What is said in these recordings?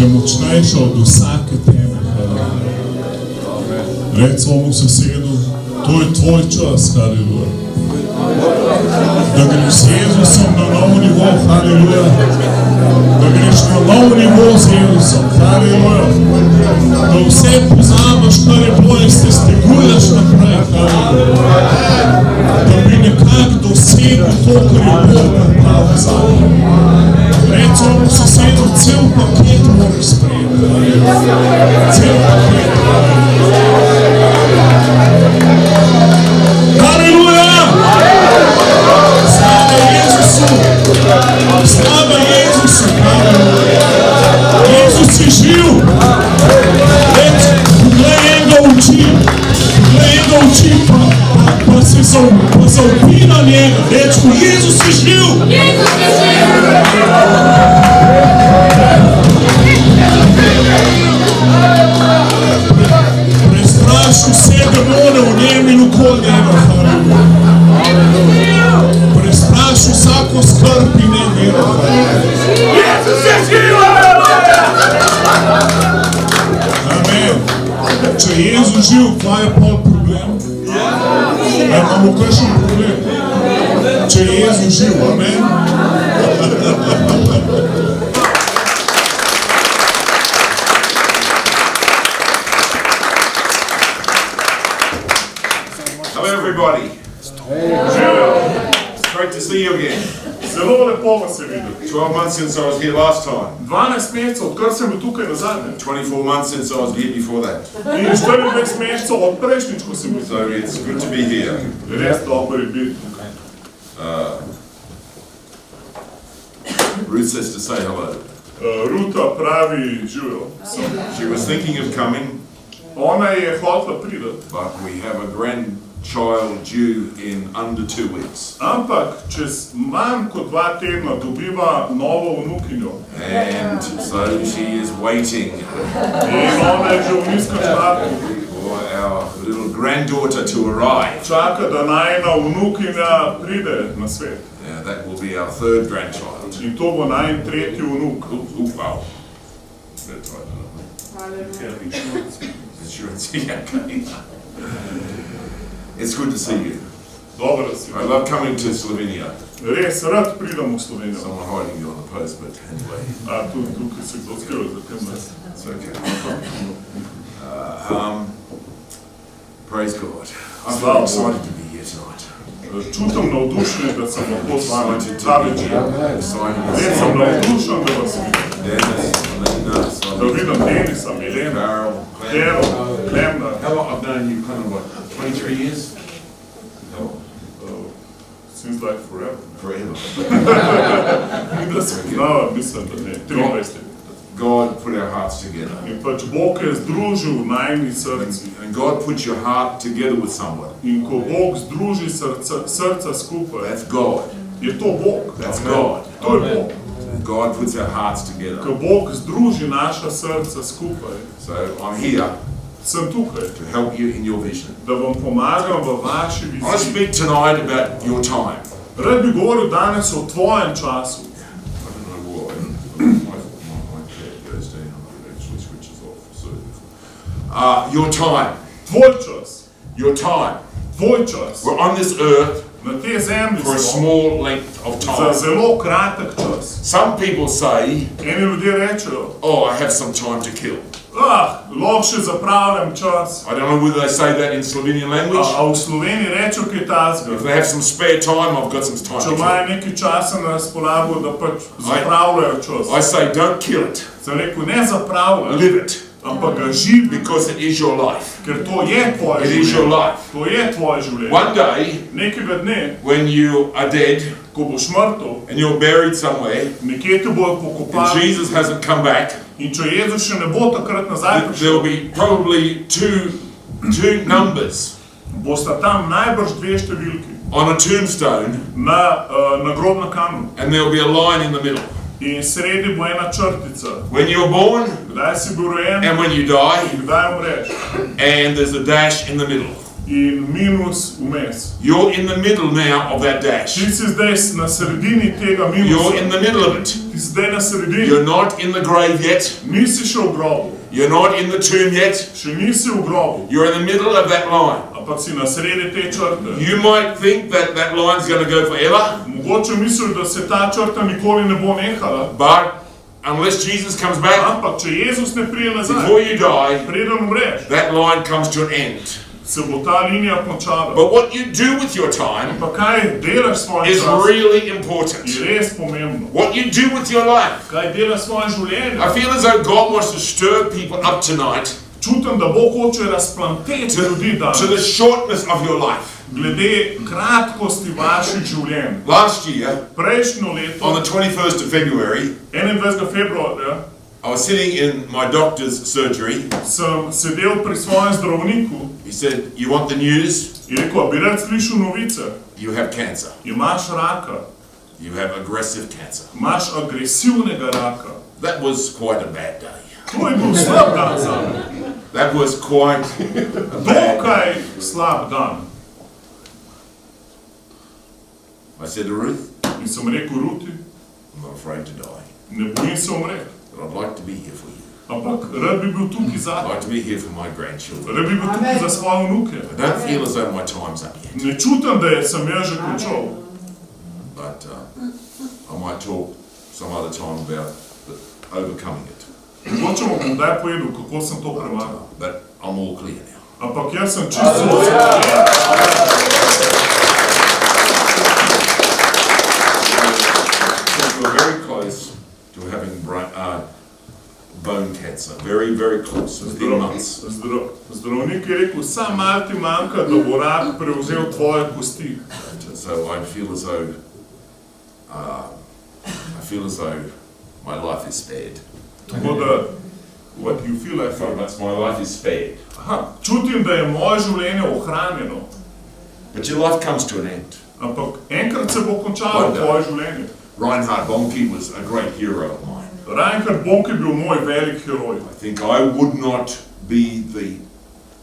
je močnejša od vsake teme. Reci svojemu sosedu, to je tvoj čas, haleluja. Da greš z Jezusom na nov nivo, haleluja. Da greš na nov nivo z Jezusom, haleluja. Da vse pozabiš, kar je bilo in se steguješ naprej, haleluja. Da bi nekako dosegel to, kar je Bog napravil za te. Reci svojemu sosedu, cel paket moraš sprejeti, haleluja. Cel paket, haleluja. Slava Jezusu! Slava Jezusu! Jezus je živ! Poglej enega oči, pa se zaupi na njega. Reč mu, Jezus je živ! Jezus je živ! Prestraši vse demone v njem in okoli njega. Prestraši vsako skrb in nevero. Jezus je živ! Amen. Če je Jezus živ, kaj je pol problem? Imamo kakšen problem? Če je Jezus živ, amen. Hello everybody. It's great to see you again. Zelo lepo vas je videti. 12 months since I was here last time. 12 mesecev, odkar sem bil tukaj nazadnje. 24 months since I was here before that. In 24 mesecev od prejšnjič, ko sem bil. So it's good to be here. Res dobro je biti tukaj. Ruth says to say hello. Ruta pravi živijo. She was thinking of coming, Ona je hotela priti. but we have a grandchild due in under 2 weeks. Ampak čez manj kot 2 tedna dobiva novo vnukinjo. And so she is waiting In ona je že v nizkem čaku. for our little granddaughter to arrive. Čaka, da najina vnukinja pride na svet. That will be our third grandchild. In to bo najin tretji vnuk. Wow. That's right. Insurance, yeah, okay. It's good to see you. Dobro si. I love coming to Slovenia. Res, rad pridem v Slovenijo. Someone hiding you on the post, but anyway, A tukaj se kdo skril za tem nas. it's okay. Praise God. I'm Slava very excited to be here tonight. Čutim navdušenje, da sem lahko z vami Excited ta to be večer. here. Excited to Res see sem you. navdušen, da vas vidim. Dennis, Melina, Da Simon, vidim Denisa, Milena, Carol, Tero, Klemna. How long? I've known you kind of what, 23 years? No, Seems like forever. forever. In da se poznava, mislim, da ne, 23 let. God put our hearts together. In pač Bog je združil najni srci. And God puts your heart together with someone. In ko Bog združi srca skupaj, That's God. je to Bog. That's God. To je Bog. God puts our hearts together. Ko Bog združi naša srca skupaj, So I'm here sem tukaj, to help you in your vision. da vam pomagam v vaši I want to viziji. speak tonight about your time. Rad bi govoril danes o tvojem času. I don't know why. My pad goes down. It actually switches off. So, your time. Tvoj čas. Your time. Tvoj čas. We're on this earth Na tej zemlji for a smo small length of za time. zelo kratek čas. Some people say, Eni ljudje rečejo, oh, I have some time to kill. lahko še zapravljam čas. I don't know whether they say that in Slovenian language. A v Sloveniji rečejo kaj tazga. If they have some spare time, I've got some time Če to kill. imajo nekaj časa na razpolago, da pač zapravljajo čas. I say, don't kill it. Sem rekel, ne zapravljaj, Live it. ampak ga živi, Because it is your life. ker to je tvoje It is your življenje. life. To je tvoje življenje. One day, Nekega dne, when you are dead ko boš mrtev, and you're buried somewhere, nekje te bojo and pokopali Jesus hasn't come back, in če Jezus še ne bo takrat nazaj there'll prišel, be probably two numbers bosta tam najbrž 2 številki on a tombstone, na grobnem kamnu. and there'll be a line in the middle. In sredi bo ena črtica. When you're born Kdaj si bil rojen and when you die, in kdaj umreš. and there's a dash in the middle. in minus vmes. You're in the middle now of that dash. Ti si zdaj na sredini tega You're in minusa. the middle of it. Ti si zdaj na sredini. You're not in the grave yet. Nisi še v grobu. You're not in the tomb yet. Še nisi v grobu. You're in the middle of that line. Ampak si na sredi te črte. You might think that that line's going to go forever, Mogoče misliš, da se ta črta nikoli ne bo nehala. but unless Jesus comes back Ampak če Jezus ne prije nazaj, before you die, preden umreš, that line comes to an end. se bo ta linija končala. But what you do with your time Pa kaj delaš s svojim is časom, really important. je res pomembno. What you do with your life. Kaj delaš s svojim življenjem? I feel as though God wants to stir people up tonight Čutim, da Bog hoče razplanteti ljudi to the danes. shortness of your life. Glede kratkosti vaših življenj. Last year, Prejšnjo leto, on the 21st of February, 21. februarja, I was sitting in my doctor's surgery. sem sedel pri svojem zdravniku He said, "You want the news? in rekel, bi rad slišal novice. You have cancer. Imaš raka, You have aggressive cancer." imaš agresivnega raka. That was quite a bad day. To je bil slab dan za me. That was quite a bad day. Dokaj slab dan. I said to Ruth, In sem rekel, Ruti, "I'm not afraid to die, ne bojim se umreti, but I'd like to be here for you. ampak rad bi bil tukaj I'd za te. like to be here for my grandchildren. Rad bi bil tukaj za svoje vnuke. I don't feel as though my time's up yet, Ne čutim, da sem jaz že končal. but I might talk some other time about overcoming it. Mogoče bom kdaj povedal, kako sem to premagal. But I'm all clear now." Ampak jaz sem čisto osvobođen. We're very close to having bone cancer. Very, very close. Within months. Zdravnik je rekel, sam malo ti manjka, da bo rak prevzel tvoje kosti. So I feel as though my life is spared. Tako da, what you feel like. My life is spared. Aha, čutim, da je moje življenje ohranjeno, But your life comes to an end. ampak enkrat se bo končalo tvoje življenje. Reinhard Bonnke was a great hero of mine. Reinhard Bonnke je bil moj velik heroj. I think I would not be the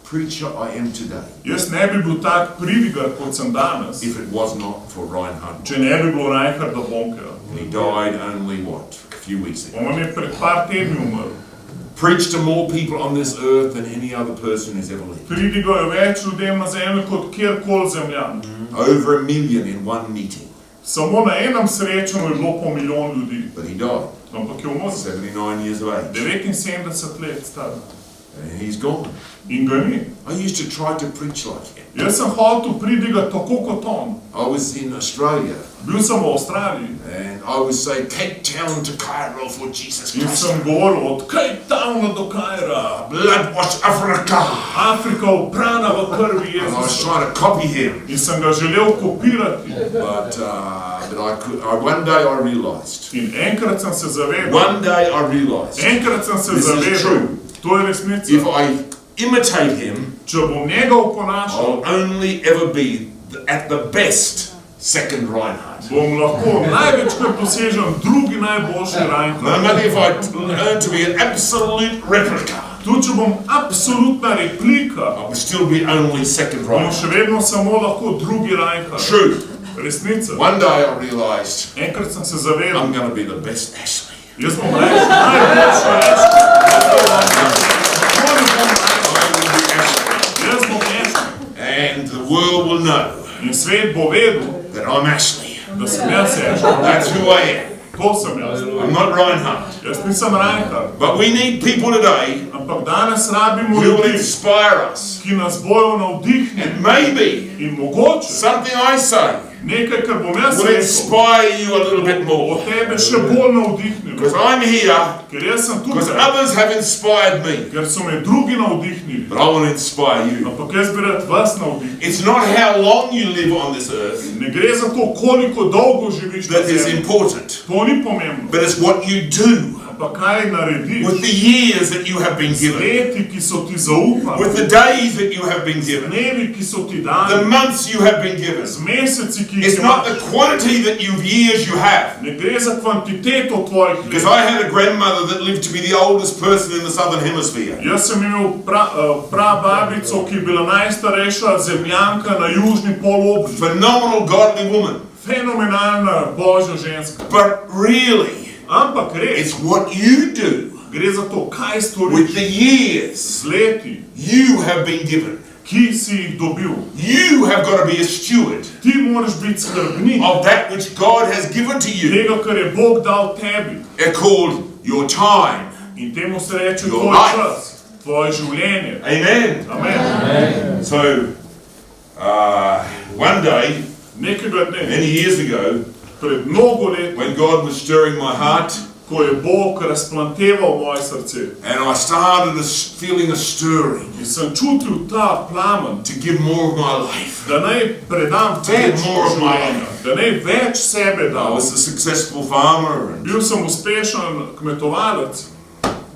preacher I am today Jaz ne bi bil tak pridigar, kot sem danes, if it was not for Reinhard. če ne bi bilo Reinharda Bonkeja. He died only, a few weeks ago. On je pred par tedni umrl. Preached to more people on this earth than any other person who's ever lived. Pridigal je več ljudem na zemlji, kot kjerkoli zemljan. Over 1 million in one meeting. Samo na enem srečanju je bilo po milijon ljudi. But he died, Ampak je umrl. 79 years of age. 79 let star. And he's gone. In ga ni. I used to try to preach like him. Jaz sem hotel pridigati tako kot on. I was in Australia Bil sem v Avstraliji and I would say Cape Town to Cairo for Jesus in Christ. sem govoril od Cape Towna do Kaira. Blood-washed Africa. Afrika oprana v krvi And I was Jezusa. trying to copy him. In sem ga želel kopirati. But one day I realized. In enkrat sem se zavedal. One day I realized. Enkrat sem se This is zavedal. true. To je resnica. If I imitate him, Če bom njega oponašal, I'll only ever be at the best second Reinhard. bom lahko največkrat dosežen drugi najboljši No Reinhard. matter if I learn to be an absolute replica, Tudi če bom absolutna replika, I will still be only second bom Reinhard. še vedno samo lahko drugi Reinhard. True. Resnica. One day I realized Enkrat sem se zavedal, I'm going to be the best Ashley. jaz bom najboljši Ashley. Jaz bom Ashley. And the world will know In svet bo vedel, that I'm Ashley. da sem jaz Ashley. That's who I am. To sem jaz. I'm not Reinhard. Jaz nisem Reinhard. But we need people today Ampak danes rabimo who will ljudi, inspire us. ki nas bojo navdihnili. And maybe In mogoče something I say nekaj, kar bom jaz will rekel, inspire you a little bit bo more. tebe še bolj navdihnilo. Because I'm here, Ker jaz sem because tukaj, others have inspired me. ker so me drugi navdihnili. But I want to inspire you. Ampak jaz bi rad vas navdihnil. It's not how long you live on this earth Ne gre za to, koliko dolgo živiš na that is zemlji. important, To ni pomembno. but it's what you do. pa kaj narediš with the years that you have been z given, leti, ki so ti zaupani, with the days that you have been z given, dnevi, ki so ti the dani, months you have been given. z meseci, ki It's jih not the imaš. quantity that years you have. Ne gre za kvantiteto tvojih Because let. I had a grandmother that lived to be the oldest person in the southern hemisphere. Jaz sem imel prababico, ki je bila najstarejša zemljanka na južni polobli. Phenomenal godly woman. Fenomenalna božja ženska. But really, Ampak res, it's what you do gre za to, kaj with storiš the years z leti, you have been given. ki si jih dobil. You have got to be a steward Ti moraš biti skrbnik of that which God has given to you. tega, kar je Bog dal tebi. They're called your time. In temu se reče Your tvoj life. čas, tvoje življenje. Amen. Amen. So, one day, Nekega dne, many years ago, pred mnogo let, when God was stirring my heart, ko je Bog razplanteval moje srce and I started feeling a stirring in sem čutil ta plamen, to give more of my life. da naj predam Take več more of my življenja, da naj več sebe I dam. was a successful farmer, and Bil sem uspešen kmetovalec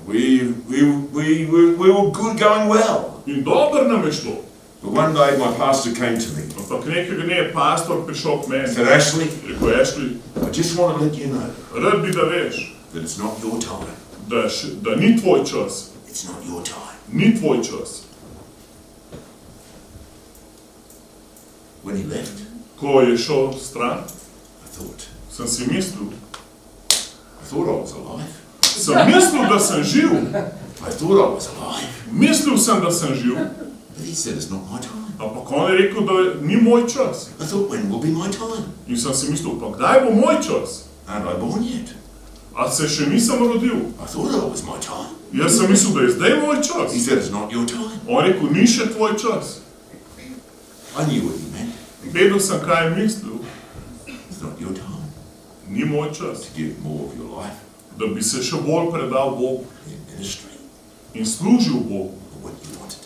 we were good, going well. in dobro nam je šlo. But one day my pastor came to me and Ampak nekega dne je pastor prišel k meni. said, Ashley, Rekel, Ashley, I just want to let you know rad bi, da veš, that it's not your time. da ni tvoj čas. It's not your time. Ni tvoj čas. When he left, Ko je šel stran, I thought sem si mislil, I was alive. sem mislil, da sem živ. I thought I was alive. Mislil sem, da sem živ, But he said, it's not my time. ampak on je rekel, da ni moj čas. I thought, when will be my time? In sem si mislil, pa kdaj bo moj čas? Aren't I born yet? A se še nisem rodil. I thought it was my time. Jaz sem mislil, da je zdaj moj čas. He said, it's not your time. On je rekel, ni še tvoj čas. I knew what he meant. Vedel sem, kaj je mislil. It's not your time Ni moj čas, to give more of your life da bi se še bolj predal Bogu in ministry in služil Bogu. for what you want to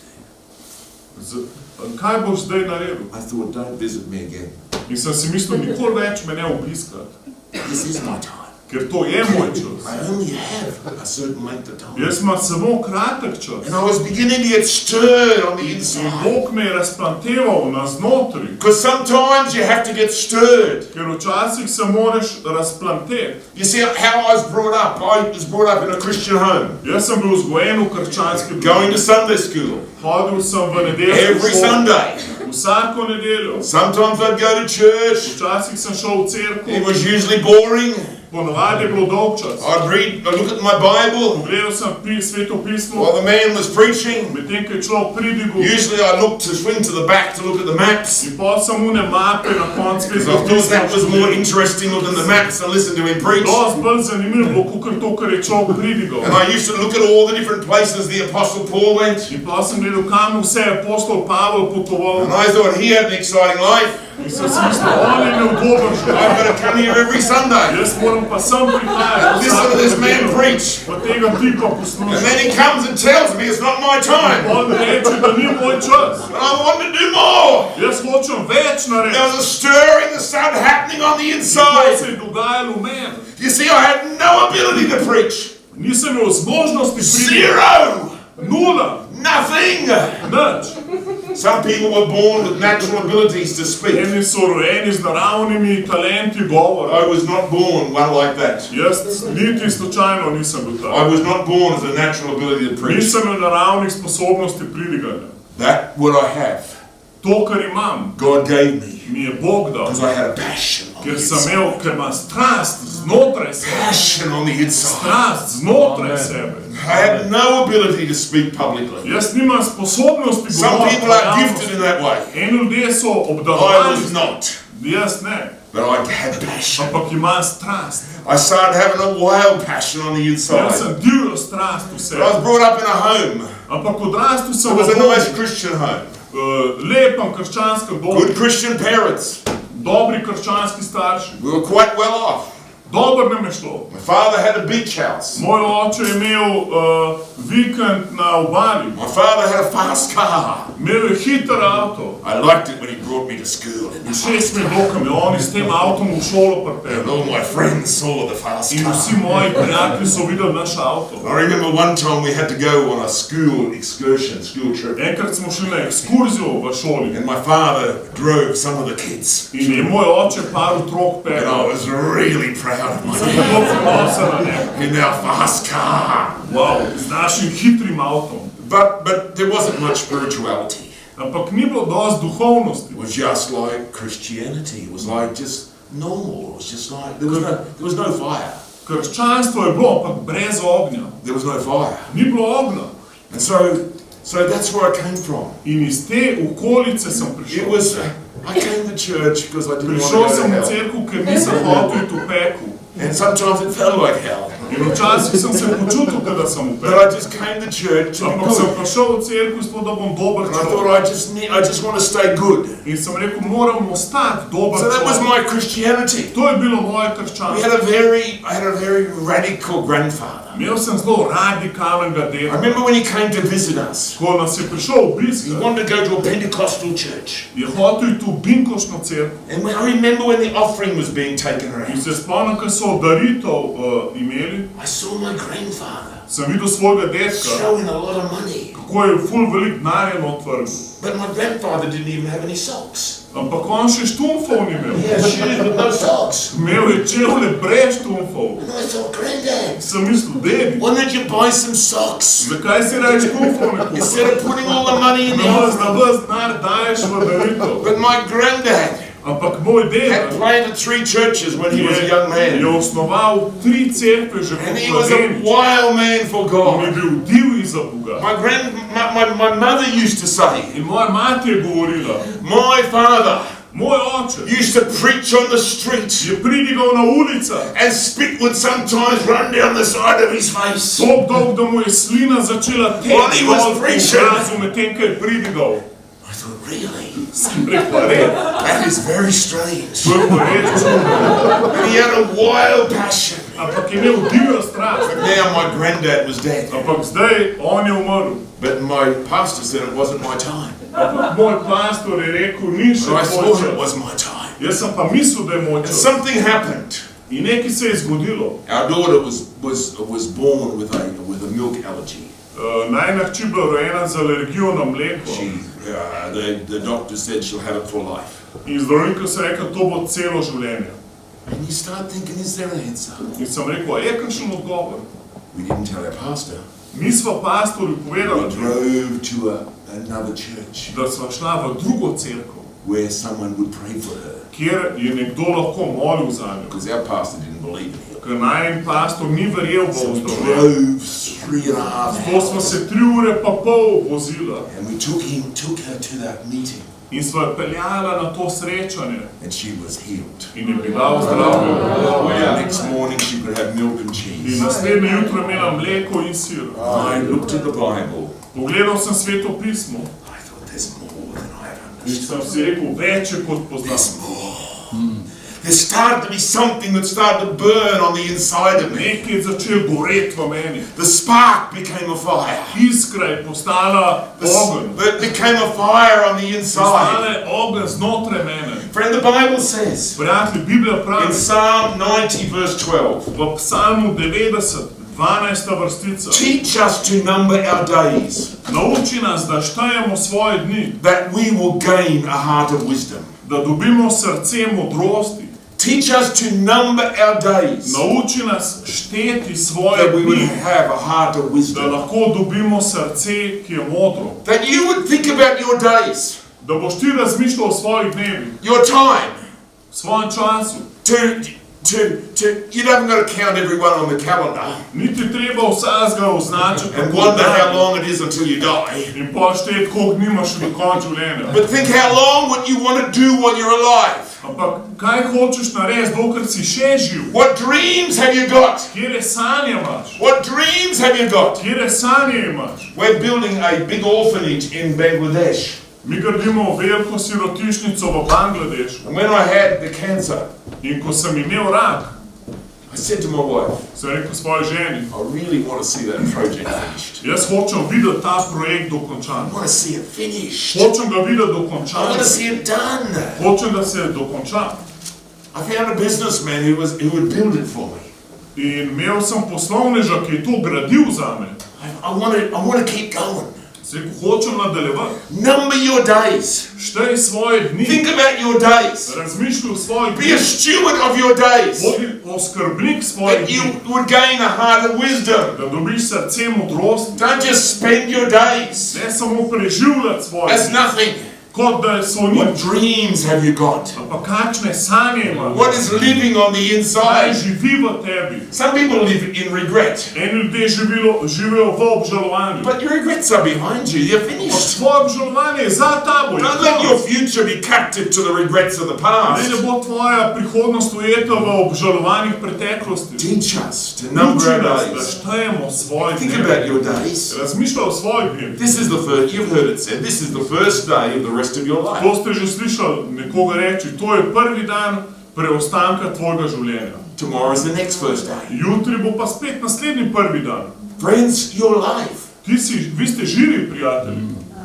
do. Kaj boš zdaj naredil? I thought, don't visit me again. In sem si mislil, nikoli več me ne obiskati, This is my time. ker to je moj čas. I only have a certain length of time. Jaz imam samo kratek čas. And I was beginning to get stirred on the In inside. Bog me je razplanteval na znotri, Because sometimes you have to get stirred. ker včasih se moraš razplanteti. You see how I was brought up. I was brought up in a Christian home. Jaz sem bil vzgojen v krščanski Going to družini. Sunday school Hodil sem v nedeljsko every šolo, Sunday. vsako nedeljo. Sometimes I'd go to church. Včasih sem šel v It cerkev, was usually boring. ponovadi je bilo dolg čas. I'd look at my Bible Pogledal sem Sveto pismo, while the man was preaching. medtem ko je človek pridigal, Usually I looked to swing to the back to look at the maps. in pol sem une mape na koncu Because I thought that was more interesting looking at the maps than listen to him preach. dosti bolj zanimivo, kakor to, kar je človek pridigal. And I used to look at all the different places the Apostle Paul went. In pa sem gledal, kam vse je apostol Pavel potoval. And I thought he had an exciting life. In sem si mislil, on je imel dober I've življenje. got to come here every Sunday. Jaz moram pa sem prihajati. Listen to this man preach. Pa tega tipa And poslušati. then he comes and tells me it's not my time. On reče, da ni moj čas. But I want to do more. Jaz hočem več There narediti. was a stirring that started happening on the To inside. se je dogajalo v meni. You see, I had no ability to preach. Nisem imel zmožnosti priti. Zero. Nula. Nothing. Nič. Some people were born with natural abilities to speak. Eni so rojeni z naravnimi talenti govora. I was not born one like that. Jaz niti slučajno nisem bil I tak. was not born with a natural ability to preach. Nisem imel naravnih sposobnosti pridiganja. That what I have, To, kar imam, God gave me. mi je Bog dal. Because I had a passion on the Ker sem inside. imel, ker imam strast znotraj sebe. Passion on the inside. Strast znotraj sebe. I had no ability to speak publicly. Jaz nimam sposobnosti Some govoriti people v are gifted javnosti. in that way. Eni ljudje so I obdarovani, was not. jaz ne. But I had passion. Ampak imam strast. I started having a wild passion on the Jaz inside. sem divjo strast v But I sebi. was brought up in a home. Ampak odrastel sem It was v a nice domu, Christian home. lepem krščanskem domu, Good Christian parents. dobri krščanski starši. We were quite well off. Dobro nam je šlo. My father had a beach house. Moj oče je imel vikend na obali. My father had a fast car. Imel je hiter avto. I liked it when he brought me to school. In 6 mi je bilo, ko me oni s tem avtom v šolo And pripeljali. all my friends saw the fast In vsi car. moji prijatelji so videli naš avto. I remember one time we had to go on a school excursion, school trip. Enkrat smo šli na ekskurzijo v šoli. And my father drove some of the kids. In je moj oče par otrok And I peljal. was really proud of my Sem dad. bilo ponosen na njega. In our fast car. Wow, z našim hitrim avtom. But there wasn't much spirituality. Ampak ni bilo dosti duhovnosti. It was just like Christianity. It was like just normal. It was just like, there was no fire. Krščanstvo je bilo, ampak brez ognja. There was no fire. Ni bilo ognja. And so that's where I came from. In iz te okolice sem It prišel. was, I came to church because I didn't want Prišel to go sem to v hell. cerkev, ker nisem hotel iti v pekel. And sometimes it felt like hell. In včasih sem se počutil, da sem v But pekel. I just came to church to be Ampak sem good. prišel v cerkev s to, da bom dober And I thought človek. I just want to stay good. In sem rekel, moram ostati dober So that was človek. my Christianity. To je bilo moje I krščanstvo. had a very radical grandfather. Imel sem zelo radikalnega I dela. remember when he came to visit us. Ko nas je prišel He obisk, wanted to go to a Pentecostal church. je hotel iti v binkošno cerkev. And I remember when the offering was being taken In around. se spomnim, ko so daritev imeli, I saw my grandfather sem videl svojega dedka, throwing a lot of money. kako je ful velik denarja not vrgel. But my grandfather didn't even have any socks. Ampak on še štumfov ni He imel. had shoes with no socks. Imel je čevlje brez štumfov. And I thought, Granddad, Sem mislil, dedi, why don't you buy some socks? zakaj si reč štumfov ne Instead kupiš? of putting all the money in the Na offering. vas denar daješ v daritev. But my granddad Ampak moj had deda planted 3 churches when he was a je young man. osnoval 3 cerkve že And kot he was a mladenič. wild man for On je God. bil divji za Boga. My mother used to say, In moja mati je govorila, my father moj oče used to preach on the street je pridigal na ulicah, and spit would sometimes run down the side of his face. tako dolg, da mu je slina začela While he teči was dol po preaching. obrazu, medtem ko je pridigal. I thought, really? Sem rekel, red, That is very strange. to je pa res čudno. And he had a wild passion. Ampak je imel divjo strast. Now my granddad was dead. Ampak zdaj on je umrl. But my pastor said it wasn't my time. Ampak moj pastor je rekel, ni še So I tvoj thought it čas. was my time. Jaz sem pa mislil, da je moj And čas. something happened. In nekaj se je zgodilo. Our daughter was born with a milk allergy. Najina hči bila rojena z alergijo na mleko. The doctor said she'll have it for life. In zdravnika se je rekel, to bo celo življenje. And you start thinking, is there an answer? In sem rekel, a je kakšen odgovor? We didn't tell our pastor. Mi sva pastorju We povedala, drove to another church da sva šla v drugo cerkev, where someone would pray for her. kjer je nekdo lahko molil za njo. Because our pastor didn't believe in it. Ker najin pastor ni verjel v So we ozdravljenje. drove 3.5 To sva hours. se 3 ure pa pol vozila And we took her to that meeting. in sva jo peljala na to srečanje And she was healed. in je bila ozdravljena. The next morning she could have milk and In cheese. naslednje jutro je imela mleko in sir. I looked at the Bible. Pogledal sem Sveto pismo I thought, there's more than I have in understood. sem si rekel, več je kot poznam. There's more. There started to be something that started to burn on the inside of me. Nekaj je začel goreti v meni. The spark became a fire. Iskra je postala ogenj. It became a fire on the inside. Postala je ogenj znotraj mene. Friend, the Bible says Prijatelji, Biblija in pravi Psalm 90 verse 12, v Psalmu 90, 12. vrstica. teach us to number our days, Nauči nas, da štejemo svoje dni, that we will gain a heart of wisdom. da dobimo srce modrosti. Teach us to number our days, Nauči nas šteti svoje that we would dni, have a heart of da wisdom. lahko dobimo srce, ki je modro. That you would think about your days, Da boš ti razmišljal o svojih dnevih, your time, v svojem času. you haven't got to count everyone on the calendar Niti treba vsakega označiti and kako wonder how dan long it is until you die. in pa šteti, koliko nimaš do konca življenja. But think how long what you want to do while you're alive. Ampak kaj hočeš narediti, dokler si še živ? What dreams have you got? Kjere sanje imaš? What dreams have you got? Kjere sanje imaš? We're building a big orphanage in Bangladesh. Mi gradimo veliko sirotišnico v Bangladešu. And when I had the cancer, In ko sem imel rak, I said to my wife, Sem rekel svoji ženi, I really want to see that project finished. jaz hočem videti ta projekt I dokončan. want to see it finished. Hočem ga videti I dokončan. want to see it done. Hočem, da se dokonča. I found a businessman who would build it for me. In imel sem poslovneža, ki je to gradil za me. I want to keep going. Sem rekel, hočem nadaljevati. Number your days. Štej svoje dni. Think about your days. Razmišljaj o svojih Be a steward of your days. Bodi oskrbnik svojih That you dni. would gain a heart of wisdom. Da dobiš srce modrosti. Don't just spend your days Ne samo preživljati svoje as dni. nothing. Kot da so What nič. dreams have you got? Pa kakšne sanje imaš? What is living on the Kaj inside? živi v tebi? Some people live in regret. Eni ljudje živijo v obžalovanju. But your regrets are behind you. They're Pa finished. tvoje obžalovanje je za tabo. je Don't let your konec. future be captive to the regrets of the Ne past. bo tvoja prihodnost ujeta v obžalovanjih preteklosti. Teach us to number Uči our nas, da days. štejemo svoje Think dneve. about your days. Razmišljaj o svojih dnevih. This is the first, you've heard it said, this is the first day of the rest of your life. To ste že slišali nekoga reči, to je prvi dan preostanka tvojega življenja. Tomorrow is the next first day. Jutri bo pa spet naslednji prvi dan. Friends, your life. Vi ste živi prijatelji.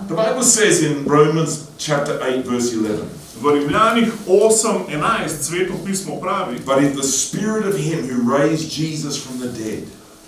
The Bible says in Romans chapter 8 verse 11, V Rimljanih 8:11 Sveto pismo pravi, but if the spirit of him who raised Jesus from the dead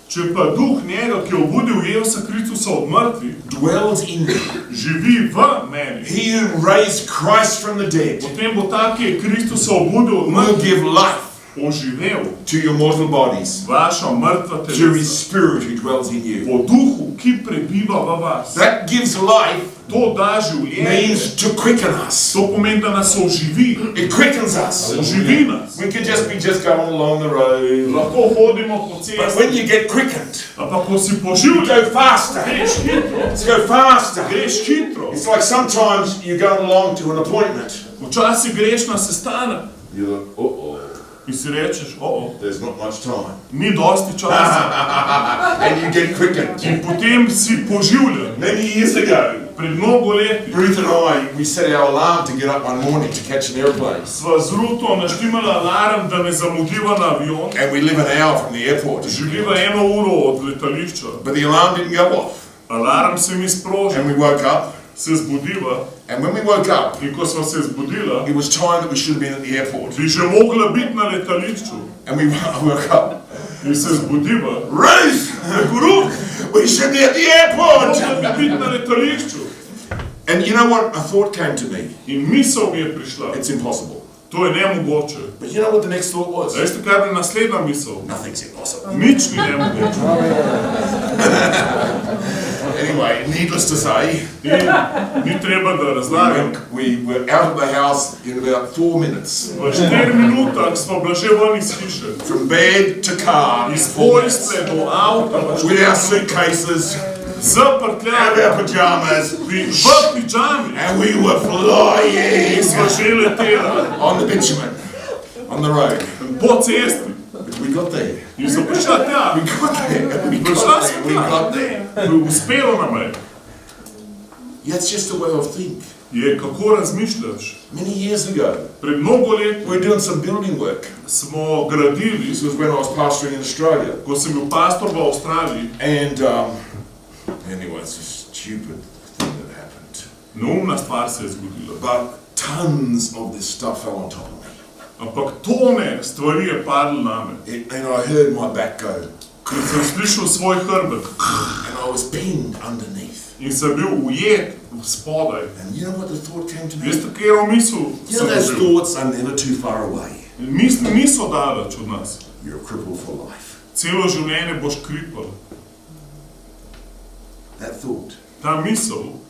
če pa duh njega, ki je obudil Jezusa Kristusa od mrtvih, dwells in me, živi v meni, he who raised Christ from the dead potem bo ta, ki je Kristusa obudil od will mrtvih, give life oživel to your mortal bodies vaša mrtva through his telesa. spirit who dwells in you. Po duhu, ki prebiva v vas. That gives life, To da življenje. means to quicken us. To pomeni, da nas oživi. It quickens us. Oživi nas. We could just be going along the road. Lahko hodimo po But cesti. when you get quickened, Ampak ko si you poživljen, go faster. greš hitro. Let's go faster. Greš hitro. It's like sometimes you go along to an appointment. Včasih greš na sestanek You're like, uh-oh, in si rečeš, there's not much time. ni dosti časa. And you get quickened. In potem si poživljen. Many years ago, Pred mnogo leti Ruth and I, we set our alarm to get up one morning to catch an airplane. sva z Ruto naštimala alarm, da ne zamudiva na avion. And we live an hour from the airport. Živiva 1 uro od letališča. But the alarm didn't go off. Alarm se mi sproži, And we woke up. se zbudiva. And when we woke up, In ko sva se zbudila, it was time that we should have been at the airport. bi že mogla biti na letališču. And we woke up. In se zbudiva. Ruth! Ruth, We should be at the airport! mogla bi biti na letališču. And you know what? A thought came to me. In misel mi je prišla. It's impossible. To je nemogoče. But you know what the next thought was? Veste, kaj je naslednja misel? Nothing's impossible. Nič ni nemogoče. Anyway, needless to say, In ni treba, da razlagam. we were out of the house in about 4 minutes. V 4 minutah smo bila že ven iz hiše. From bed to car, Iz postelje do avta, with our suitcases, z out of prtljago, our pajamas, v pižami. and we were In flying smo že letela on the bitumen, on the road. po cesti. But we got there. In so prišla tja. We got there. We Prišla got smo there. We got there. tja. Uspelo nam je. That's just a way of thinking. Je, kako razmišljaš. Many years ago, Pred mnogo let we were doing some building work. smo gradili, This was when I was pastoring in Australia. ko sem bil pastor v Avstraliji. And anyway, it's a stupid thing that happened. Neumna stvar se je zgodila. But tons of this stuff fell on top of me. Ampak tone stvari je padlo name. And I heard my back go. In sem slišal svoj hrbet. And I was pinned underneath. In sem bil ujet spodaj. And you know what the thought came to me? Veste, katero misel You sem know those dobil? thoughts are never too far away. Misli niso daleč od nas. You're crippled for life. Celo življenje boš kripal. That thought. Ta misel.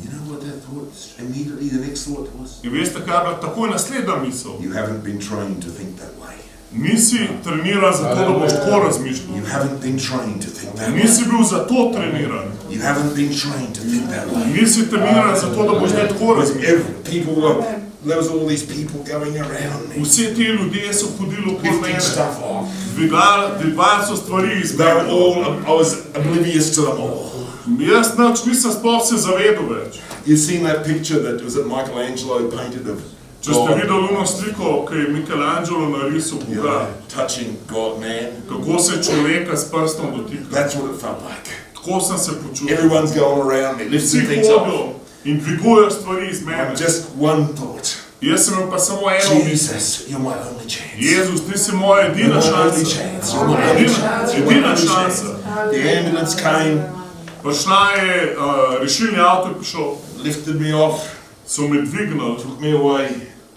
You know what that thought, immediately the next thought was? In veste, kaj je bila takoj naslednja misel? You haven't been trained to think that way. Nisi treniran zato, da boš tako You razmišljal. haven't been trained to think that way. Nisi bil zato treniran. You haven't been trained to think that way. Nisi treniran zato, da boš ne tako razmišljal. There was all these people going around me, Vsi ti ljudje so hodili okoli lifting mene. stuff off. Dvigali so stvari iz They were mene. all, I was oblivious to them all. Jaz nič nisem sploh se zavedal več. You've seen that picture that was that Michelangelo painted of Če ste videli ono sliko, ki je Michelangelo narisal Boga, touching God, man. kako se človeka s prstom dotika. That's what it felt like. Tako sem se počutil. Everyone's going around me, Vsi lifting things up. hodijo in dvigujejo stvari iz mene. Just one thought. Jaz sem imel pa samo eno misel. Jesus, you're my only chance. Jezus, ti si moja edina šansa. Edina šansa. The ambulance came, Prišla je, rešilni avto je prišel, lifted me off, so me dvignili, took me away,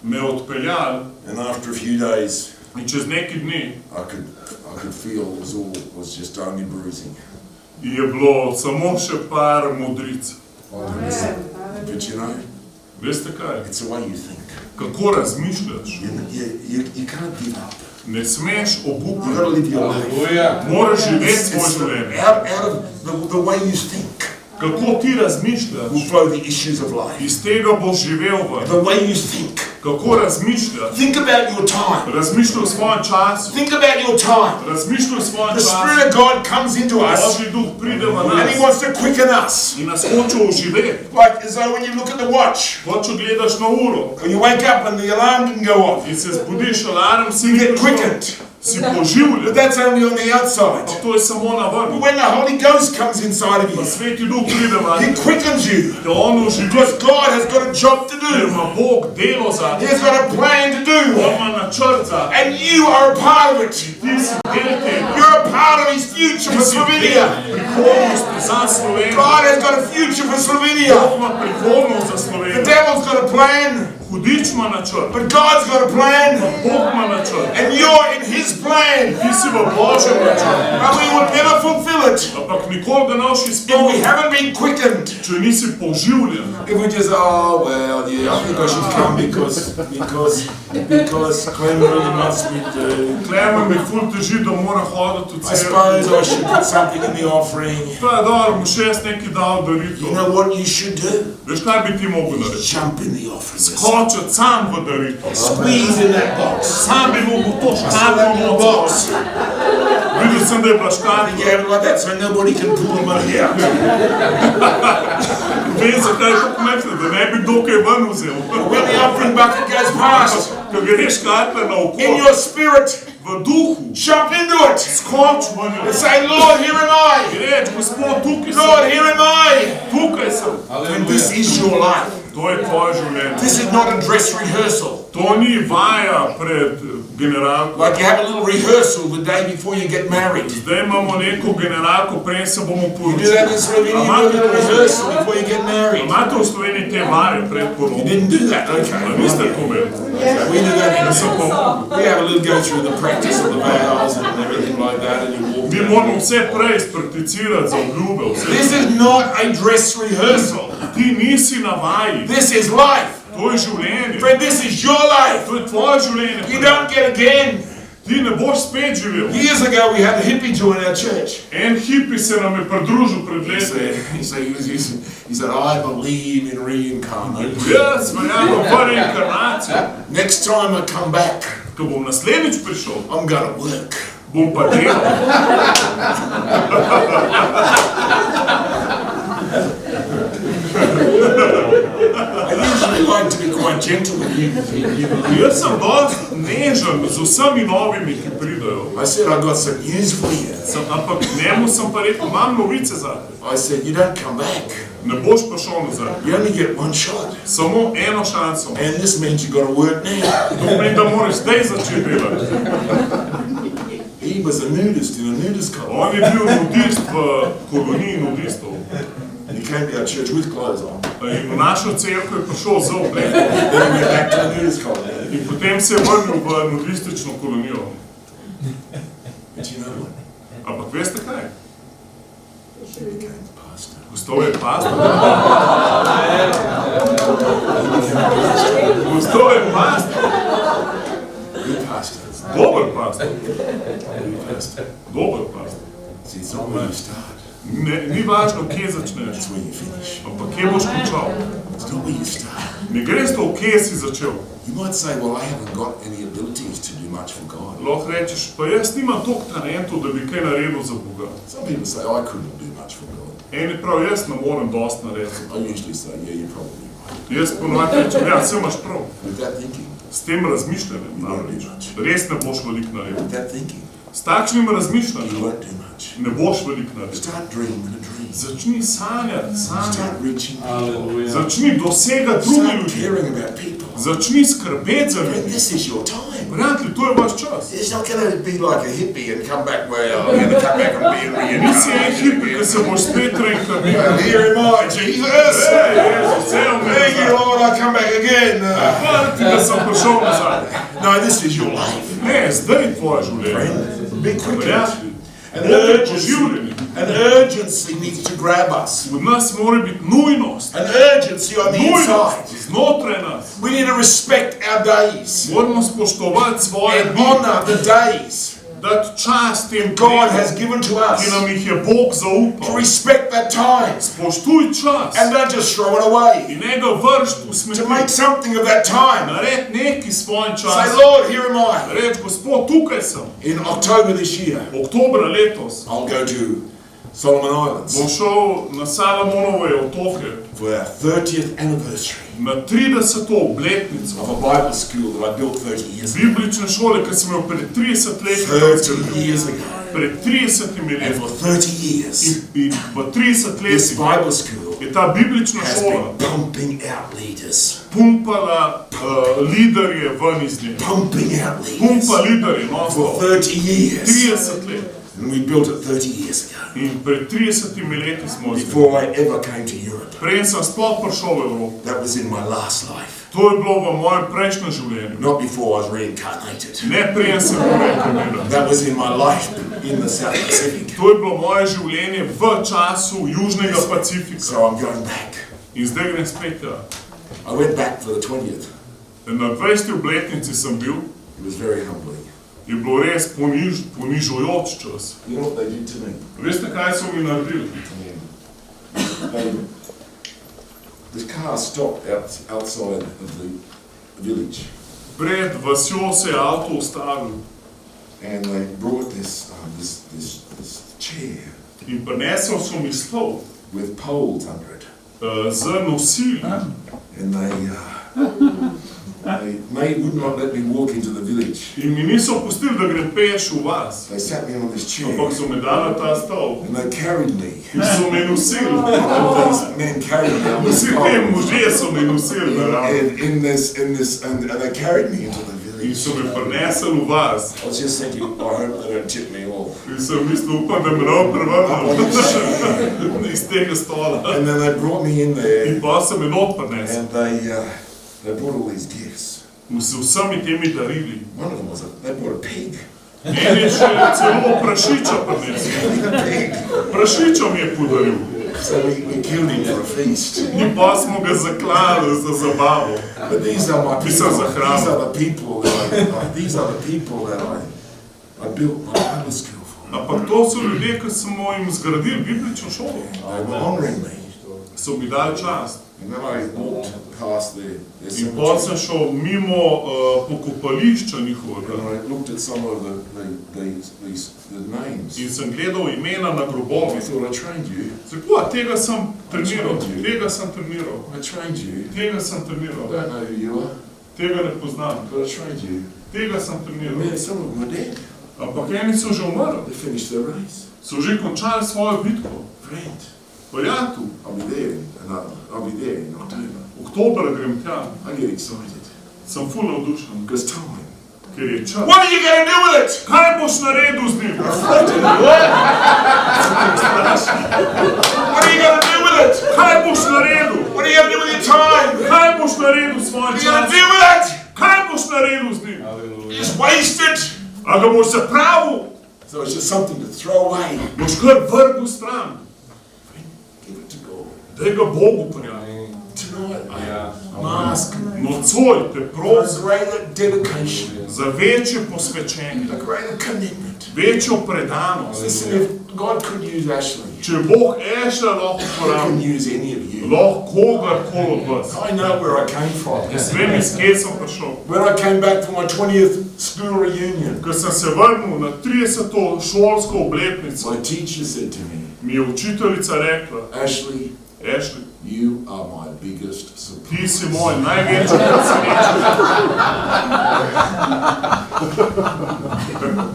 me odpeljali and after a few days, in čez neki dni I could feel it was just only bruising. je bilo samo še par modric. But you know, Veste kaj? it's the way you think. Kako razmišljaš? You can't give up. Ne smeš You've got to obupati. live your life. Moraš živeti svoje življenje. Out of the way you think Kako ti razmišljaš? will flow the issues of life. Iz tega boš živel ven. The way you think. Kako razmišljaš? Think about your time. Razmišljaj o svojem času. Think about your time. Razmišljaj o svojem The času. Spirit of God comes into us Božji duh pride v and He nas wants to quicken us. in nas hoče oživeti. Like as though when you look at the watch, Hoče gledaš na uro when you wake up and the alarm didn't go off, in se zbudiš, alarm si you ni get prišel. quickened. Si But poživljen. that's only on the outside. To je samo na But vrhu. when the Holy Ghost comes inside of Pa you, Sveti duh pride v He nas. quickens you. Te on oživi. Because God has got a job to Ker do. ima Bog delo za He te. has got a plan to On do. ima načrt za te. And you are a part of it. Ti si del tega. You're a part of His future Ti for si del Slovenia. prihodnosti za Slovenijo. God has got a future for Bog Slovenia. ima prihodnost za The Slovenijo. devil's got a plan, Hudič ima načrt. but God's got a plan. Bog ima načrt. And you're in His plan. Ti si v Božjem načrtu. And we will never fulfill it Ampak nikoli ga noš if we izpolniti, haven't been quickened. če nisi poživljen. If we just, oh, well, yeah, I think I should come because Clem really wants me to. Klemen mi ful teži, da mora hoditi v I suppose cerkev. I should put something in the offering. Pa je dobro, mu še jaz nekaj dal daritev. You know what you should do? Veš, kaj bi ti mogel narediti? Jump in the offering. Skočiti sam v daritev. Squeeze in that box. Sam bi mogel to I saw škatlo that little box. noco. Videl sem, da je bila škatla. You have it like that so nobody can pull them out here. Vem, zakaj je to pametno, da ne bi kdo kaj ven vzel. When the offering bucket goes past, Ko greš škatle na in oko, your spirit, v duhu, jump into it. skoč v njo. And say, Lord, here am I. Reč, Gospod, tukaj Lord, sem. here am I. Tukaj sem. And this is your life. To je tvoje življenje. This is not a dress rehearsal. To ni vaja pred generalko. Like you have a little rehearsal the day before you get married. Zdaj imamo neko generalko, prej se bomo You do that in Slovenia, you do a little rehearsal before you get married. Imate v Sloveniji te vaje pred You porodom? didn't do that, okay. A niste to imeli? We do that in So, we have a little go through the practice of the vows and everything like that, and you walk mi down. moramo vse prej sprakticirati za obljube. This Vse. is not a dress rehearsal. Ti nisi na vaji. This is life. To je življenje. Friend, this is your life. To je tvoje življenje. You don't get again. Ti ne boš spet živel. Years ago, we had a hippie join our church. En hipi se nam je pridružil pred leti. He said, I believe in reincarnation. Jaz verjamem v reinkarnacijo. Next time I come back, Ko bom naslednjič prišel, I'm gonna work. bom pa delal. I usually like to be quite gentle with you. Jaz sem dosti nežen z vsemi novimi, ki pridejo. I said, I've got some news for you. Ampak njemu sem pa rekel, imam novice za te. I said, you don't come back. Ne boš prišel nazaj. You only get one shot. Samo eno šanso. And this means you've got to work now. To pomeni, da moraš zdaj začeti delati. He was a nudist in a nudist colony. On je bil nudist v koloniji nudistov. And he came to our church with clothes on. In v našo cerkev je prišel z oblekom. Then he went back to the nudist colony. In potem se je vrnil v nudistično kolonijo. But you know what? Ampak veste kaj? He became the pastor. Postal je pastor. Postal je pastor. Good pastor. Dober pastor. Good pastor. Dober pastor. See, it's not where you start. Ni važno, kje začneš, It's where you finish. ampak kje boš končal. It's not where you start. Ne gre za to, kje si začel. You might say, well, I haven't got any abilities to do much for God. Lahko rečeš, pa jaz nimam toliko talentov, da bi kaj naredil za Boga. Some people say, I couldn't do much for God. Eni prav, jaz ne morem dosti narediti. I usually say, yeah, you're probably right. Jaz ponovadi rečem, ja, vse imaš prav. With that thinking, S tem razmišljanjem namreč res ne boš veliko naredil. with that thinking, S takšnim you razmišljanjem won't do much. ne boš veliko naredil. Start dreaming a dream. Začni sanjati, Start sanjati. reaching people. Začni dosegati druge Start ljudi. caring about people. Začni skrbeti za Friend, ljudi. this is your time. Prijatelji, to je vaš čas. It's not going to be like a hippie and come back where you're going to come back and be Nisi en reincarnated hipi, ki again. se boš spet Well, reinkarniral. here am I, Jesus. Ej, Jezus, evo me Thank you, nazaj. Lord, I come back again. Hvala ti, da sem prišel nazaj. No, this is your life. Ne, zdaj je tvoje življenje. Friend, be quick. Prijatelji, An bodite poživljeni. urgency needs to grab us. Od nas mora biti nujnost. An urgency on the Nujnost inside. znotraj nas. We need to respect our days Moramo spoštovati svoje and dni, honor the days dati čas tem God dnem, has given to ki us. nam jih je Bog To zaupal. respect that time Spoštuj čas and don't just throw it away. in ne ga vršt v To smeti. make something of that time. Nared neki svoj Say, čas. Lord, here am I. Reč, Gospod, tukaj sem. In October this year, Oktobra letos I'll go to Solomon Islands bom šel na Salomonove otoke for our 30th anniversary na 30. obletnico of a Bible school that I built 30 years ago. biblične šole, ki sem imel pred 30 leti. 30 years ago. Pred 30 And leti. for 30 years, In v 30 this letih Bible school je ta biblična has šola been pumping out leaders. pumpala liderje ven iz nje. Pumping out Pumpa leaders liderje, no, for 30 years. 30 let. And we built it 30 years ago. In pred 30 leti smo zbili. Before I ever came to Europe. Prej sem sploh prišel v Evropo. That was in my last life. To je bilo v mojem prejšnjem življenju. Not before I was reincarnated. Ne prej sem bil reinkarniran. That was in my life in the South Pacific. To je bilo moje življenje v času Južnega Pacifika. So I'm going back. In zdaj grem spet tja. I went back for the 20th. Na 20. obletnici sem bil, It was very humbling. je bilo res ponižujoč čas. You know what they did to me? Veste, kaj so mi naredili? The car stopped outside of the village, Pred vasjo se je avto ustavil and they brought this chair in prinesel so mi stol with poles under it, z nosili. and they would not let me walk into the village. In mi niso pustili, da grem peš v vas. They sat me on this chair, Ampak so me dali na ta stol and they carried me. in so me nosili. All these men carried me on this Vsi te pole, možje so me nosili naravno. and they carried me into the In village. so me prinesli v vas. I was just thinking, I hope they don't tip me off. In sem mislil, upam, da me ne bo prevrnil iz tega stola. And then they brought me in there, In pa so me not prinesli. and they brought all these gifts. Z vsemi temi darili. One of them was they brought a pig. En je še celo prašiča prinesel. A pig. Prašiča mi je podaril. So we killed him for a feast. In pa smo ga zaklali za zabavo. But these are my These are people. the crowd. These are the people that I built my Bible school for. Ampak to so ljudje, ki smo jim zgradili biblično šolo. They were honoring me. So mi dali čast. And then I walked past their In pa sem cemetery. šel mimo pokopališča njihovega. And I looked at some of the names. In sem gledal imena na I grobovih. thought, I trained you. Tako, tega sem treniral, tega sem treniral, I trained you. tega sem I treniral, don't know who you are, tega ne poznam, but I trained you. tega sem And treniral. man, some of them are dead. Ampak eni so že umrli, They finished their race. so že končali svojo bitko. Friend, Prijatelj, I'll be there in October. oktobra grem tja, I get excited sem ful navdušen, because time. ker je čas. What are you going to do with it? Kaj boš naredil z njim? What are you going to do with it? Kaj boš naredil? What are you going to do with your time? Kaj boš naredil s svojim What are you going to časom? do with it? Kaj boš naredil z njim? You just waste it. A ga boš zapravil? So it's just something to throw away. Boš kar vrgel stran? Give it to God. Daj ga Bogu, prijatelj. Tonight, I'm Mask, asking nocoj te for a prosim greater dedication, za večje posvečenje, a greater commitment. večjo predanost. Listen, if God could use Ashley, Če Bog Ešla lahko He can uporabi, use any of you. lahko kogarkoli od vas. I know where I came from. Vem, iz kje sem prišel. When I came back for my 20th school reunion, Ko sem se vrnil na 30. šolsko obletnico, my teacher said to me, mi je učiteljica rekla, Ashley, Ashley, you are my biggest surprise. ti si moj največji presenečenje.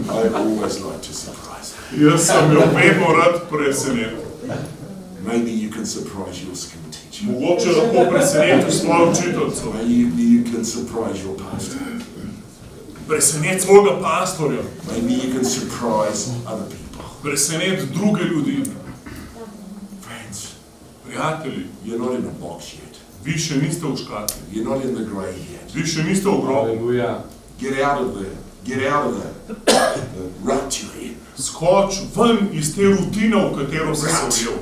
I always like to surprise. Jaz sem jo vedno rad presenetil. Maybe you can surprise your school teacher. Mogoče lahko presenetiš svojo učiteljico. Maybe you can surprise your pastor. Preseneti svojega pastorja. Maybe you can surprise other people. Preseneti druge ljudi. Friends, Prijatelji, you're not in a box yet. vi še niste v škatli. You're not in the grey yet. Vi še niste v grobu. Hallelujah. Get out of the rut you're in. Skoč ven iz te rutine, v katero si se ujel.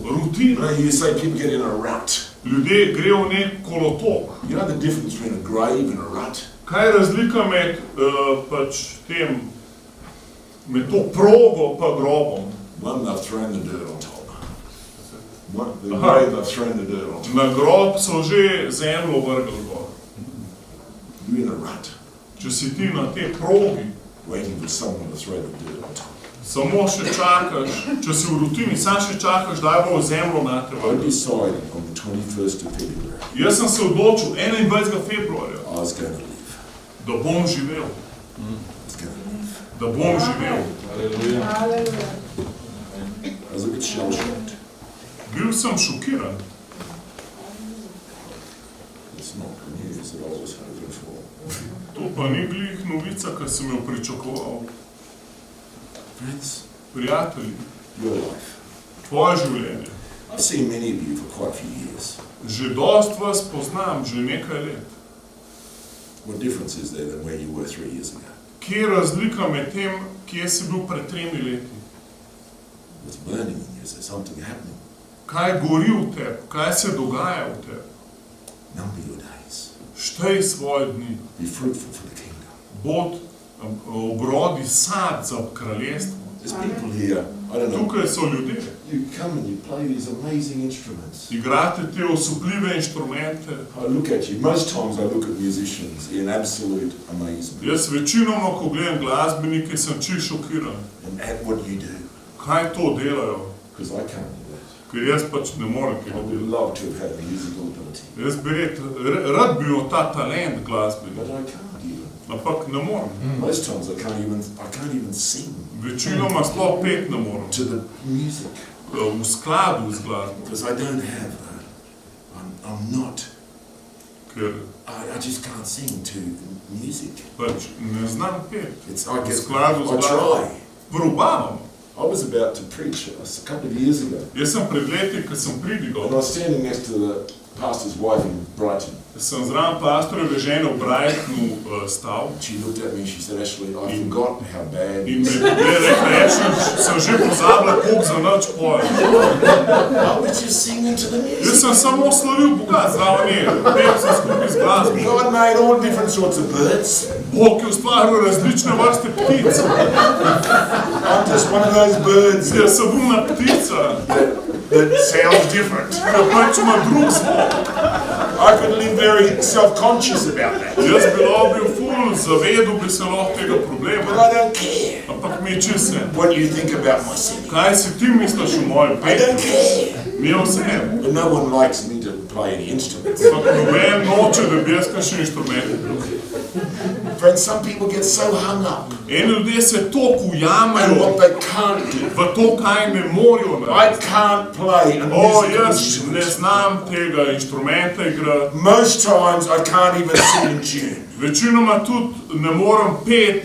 Rutina. You know, you say people get in a rut. Ljudje grejo v nek kolotok. You know the difference between a grave and a rut? Kaj je razlika med med to progo pa grobom? One, they've thrown the dirt on top. One, the Aha. grave, they've thrown the dirt on top. Na grob so že zemljo vrgli gor. You're in a rut, Če si ti na tej progi, waiting for someone to throw the dirt on top. samo še čakaš, če si v rutini, sam še čakaš, da bo zemljo na te I vrgli. decided on the 21st of February Jaz sem se odločil 21. februarja, I was going to live. da bom živel. I was going to live. Da bom živel. Hallelujah. I was a bit shell-shocked. Bil sem šokiran. It's not the news that I was hoping for. To pa ni glih novica, ki sem jo pričakoval. Friends, Prijatelji, your life. tvoje življenje. I've seen many of you for quite a few years. Že dost vas poznam, že nekaj let. What difference is there than where you were 3 years ago? Kje je razlika med tem, kje si bil pred 3 leti? What's burning in you? Is there something happening? Kaj gori v tebi? Kaj se dogaja v tebi? Number your days. Štej svoje dni. Be fruitful for the kingdom. Bod obrodi sad za kraljestvo. There's people here, I don't know, Tukaj so ljudje. you come and you play these amazing instruments. Igrate te osupljive inštrumente. I look at you, most times I look at musicians in absolute amazement. Jaz večinoma, ko gledam glasbenike, sem čisto šokiran. And at what you do, Kaj to delajo? because I can't do that. Ker jaz pač ne morem I tega would delati. love to have had musical ability, Jaz bi rad bi imel ta talent but glasbeni, I can't even. ampak ne morem. Most times I can't even sing Večinoma sploh pet ne morem. to the music V skladu z glasbo, because I don't have. I'm not. ker I just can't sing to music. pač ne znam pet. It's I guess Skladu z I glasbo. try. Probavam. I was about to preach a couple of years ago, Jaz sem pred leti, ko sem and I pridigal, was standing next to the pastor's wife in Brighton. sem zraven pastorjeve žene v Brightonu stal She looked at me and she said, "Ashley, I forgot how bad." in me je rekla, sem že pozabila, koliko za nič pojem. I was just singing to the Jaz music. sem samo slavil Boga, zraven je, pel sem skupaj z glasbo. God made all different sorts of birds. Bog je ustvaril različne vrste ptic. I'm just one of those birds Jaz sem bil na ptica, that sounds different. ki pač ima drug zvok. I could live very self-conscious about that, Jaz bi lahko bil ful, zavedel bi se lahko tega but problema, I don't care ampak mi je čisto. what you think about my singing. Kaj si ti misliš o mojem I don't petju? care. Mi je vse. And no one likes me to play any instruments. Ampak noben noče, da bi jaz kakšen inštrument bil. Friends, some people get so hung up Eni ljudje se toliko in ujamajo what they can't do. v to, kaj ne morajo I narediti. can't play a O, musical jaz ne instrument. znam tega inštrumenta igrati. Most times I can't even sing in tune. Večinoma tudi ne morem pet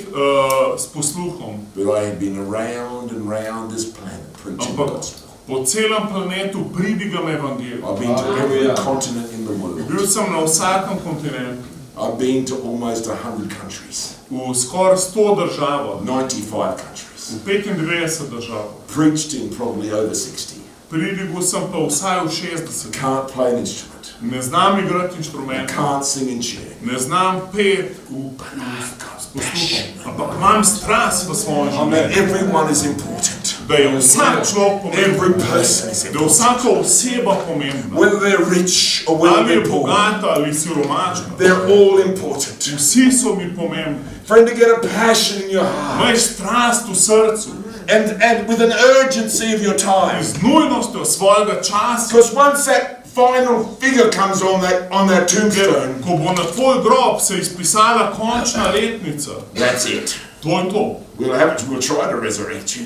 s posluhom, But I have been around and round this planet preaching the ampak gospel. po celem planetu pridigam evangelij. I've been to every continent in the world. Bil sem na vsakem kontinentu, I've been to almost 100 countries, v skoraj 100 državah, 95 countries. v 95 državah. Preached in probably over 60. Pridigal sem pa vsaj v 60. Can't play an instrument. Ne znam igrati I inštrumenta, can't sing in tune. ne znam pet But I've got s posluhom, passion. ampak imam strast v svojem I mean, življenju. everyone is important. Da je vsak človek Every pomemben, person is da je important. vsaka oseba pomembna. Whether they're rich or whether Ali je they're poor, bogata ali siromašna. they're all important. Vsi so mi pomembni. Friend, to get a passion in your heart, Imaj strast v srcu, and with an urgency of your time. z nujnostjo svojega časa. Because once that final figure comes on that tombstone, Ko bo na tvoj grob se izpisala končna letnica, that's it. to je to. We'll try to resurrect you.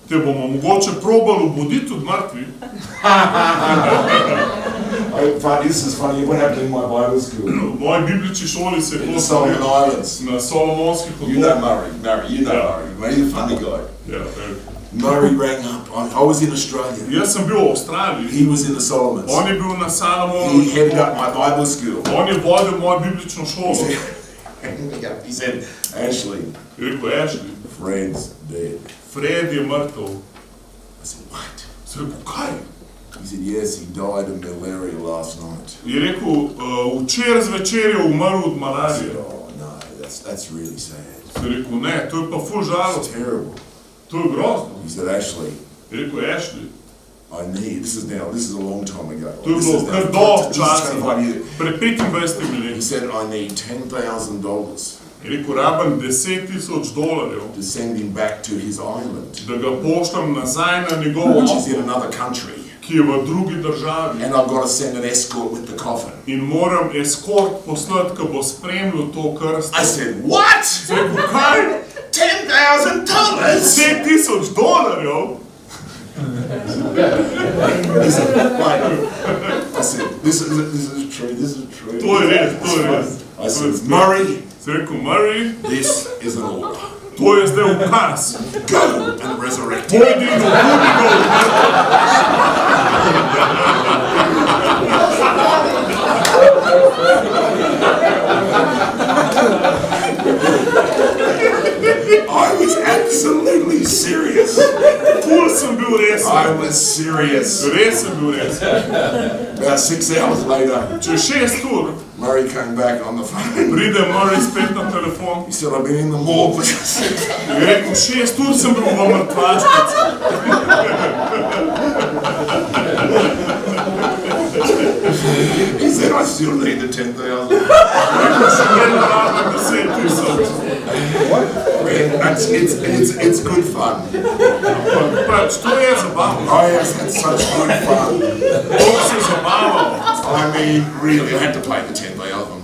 Te bomo mogoče probali obuditi od mrtvih. This is funny. What happened in my Bible school? V moji biblični šoli se je In to the Solomon zgodilo Islands. na Solomonskih You know otokih. Murray. You know Yeah. Murray. He's a funny guy. Ja, Murray rang up. I was in Australia. jaz sem bil v Avstraliji, He was in the Solomons. on je bil na He Salomonu, headed up my Bible school. on je vodil mojo biblično šolo. He said, Ashley, Je rekel, Ashley, Fred's dead. Fred je mrtev. I said, what? Sem rekel, kaj? He said, yes, he died of malaria last night. Je rekel, včeraj zvečer je umrl od I said, malarije. oh no, that's really sad. Sem rekel, ne, to je pa ful It's žalostno, terrible. to je grozno. He said, Ashley, Je rekel, Ashley, this is a long time ago. to je This bilo is now- kar dolg this is čas, 25 years. pred 25 He leti. said, I need $10,000 Je rekel, rabim $10,000, to send him back to his island, da ga poštam nazaj na njegovo which is otok, in another country. ki je v drugi državi. And I've got to send an escort with the coffin. In moram eskort poslati, ki bo spremljal to krsto. I said, what? Sem rekel, kaj? $10,000? $10,000? He said, wait. I said, this is true. To je res, to je res. I said, Murray, Sem rekel, Murray, this is an order. to je zdaj ukaz. Go and resurrect him. Pojdi in obudi ga od mrtvih. I was absolutely serious. Ful sem bil resen. I was serious. Res sem bil resen. About 6 hours later, Čez 6 ur Murray came back on the phone. pride Murray spet na telefon. He said, I've been in the morgue. Je rekel, 6 ur sem bil v mrtvašnici. He said, I still need the 10,000. Še vedno rabim 10,000. It's good fun. Pač, to je zabavno. I have had such good fun. To se zabavam. I mean, really, I had to pay the 10,000.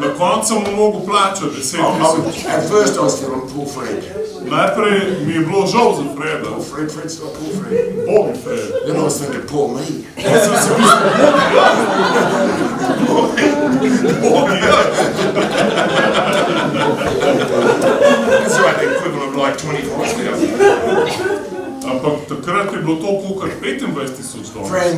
Na koncu sem mu mogel plačati 10,000. At first I was feeling poor Fred. Najprej mi je bilo žal za Freda. Fred, stop, poor Fred. Bogi Fred. Then I was thinking, poor me. Pa sem si mislil, bogi jaz. That's right, the equivalent of like 25,000. Ampak takrat je bilo to kakor $25,000. Friend,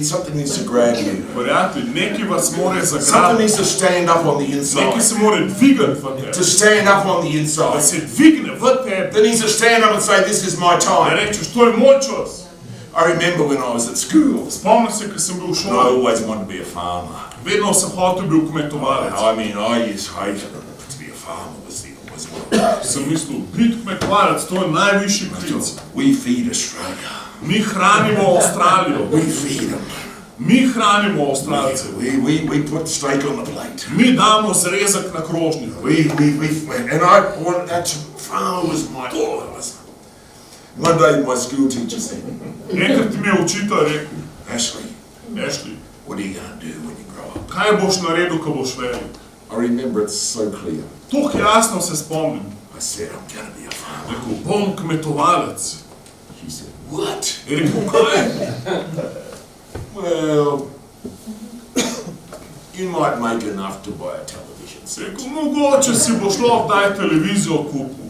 something needs to grab you. Prijatelj, nekaj vas more Something zagrabiti. needs to stand up on the Nekaj inside. se more dvigati v tebi. To stand up on the Da inside. se dvigne v tebi. That needs to stand up and say, this is my Da time. rečeš, to je moj čas. I remember when I was at school, Spomnim se, ko sem bil v and I šoli. always wanted to be a farmer. Vedno sem hotel bil kmetovalec. I mean, I used to hate to be a farmer was what Sem mislil, biti kmetovalec, to je najvišji klic. we feed Australia. Mi hranimo Avstralijo. We feed them. Mi hranimo Avstralce. We put steak on the plate. Mi damo zrezek na krožnik. And I wanted that farmer was my One day my school teacher said, Enkrat mi je učitelj rekel, Ashley, Ashley, what are you going to do when you grow up? kaj boš naredil, ko boš velik? I remember it so clear. Toliko jasno se spomnim. I said, I'm going to be a farmer. Rekel, bom kmetovalec. She said, what? Je rekel, kaj? Well, you might make enough to buy a television set. Rekel, mogoče si boš lahko kdaj televizijo kupil.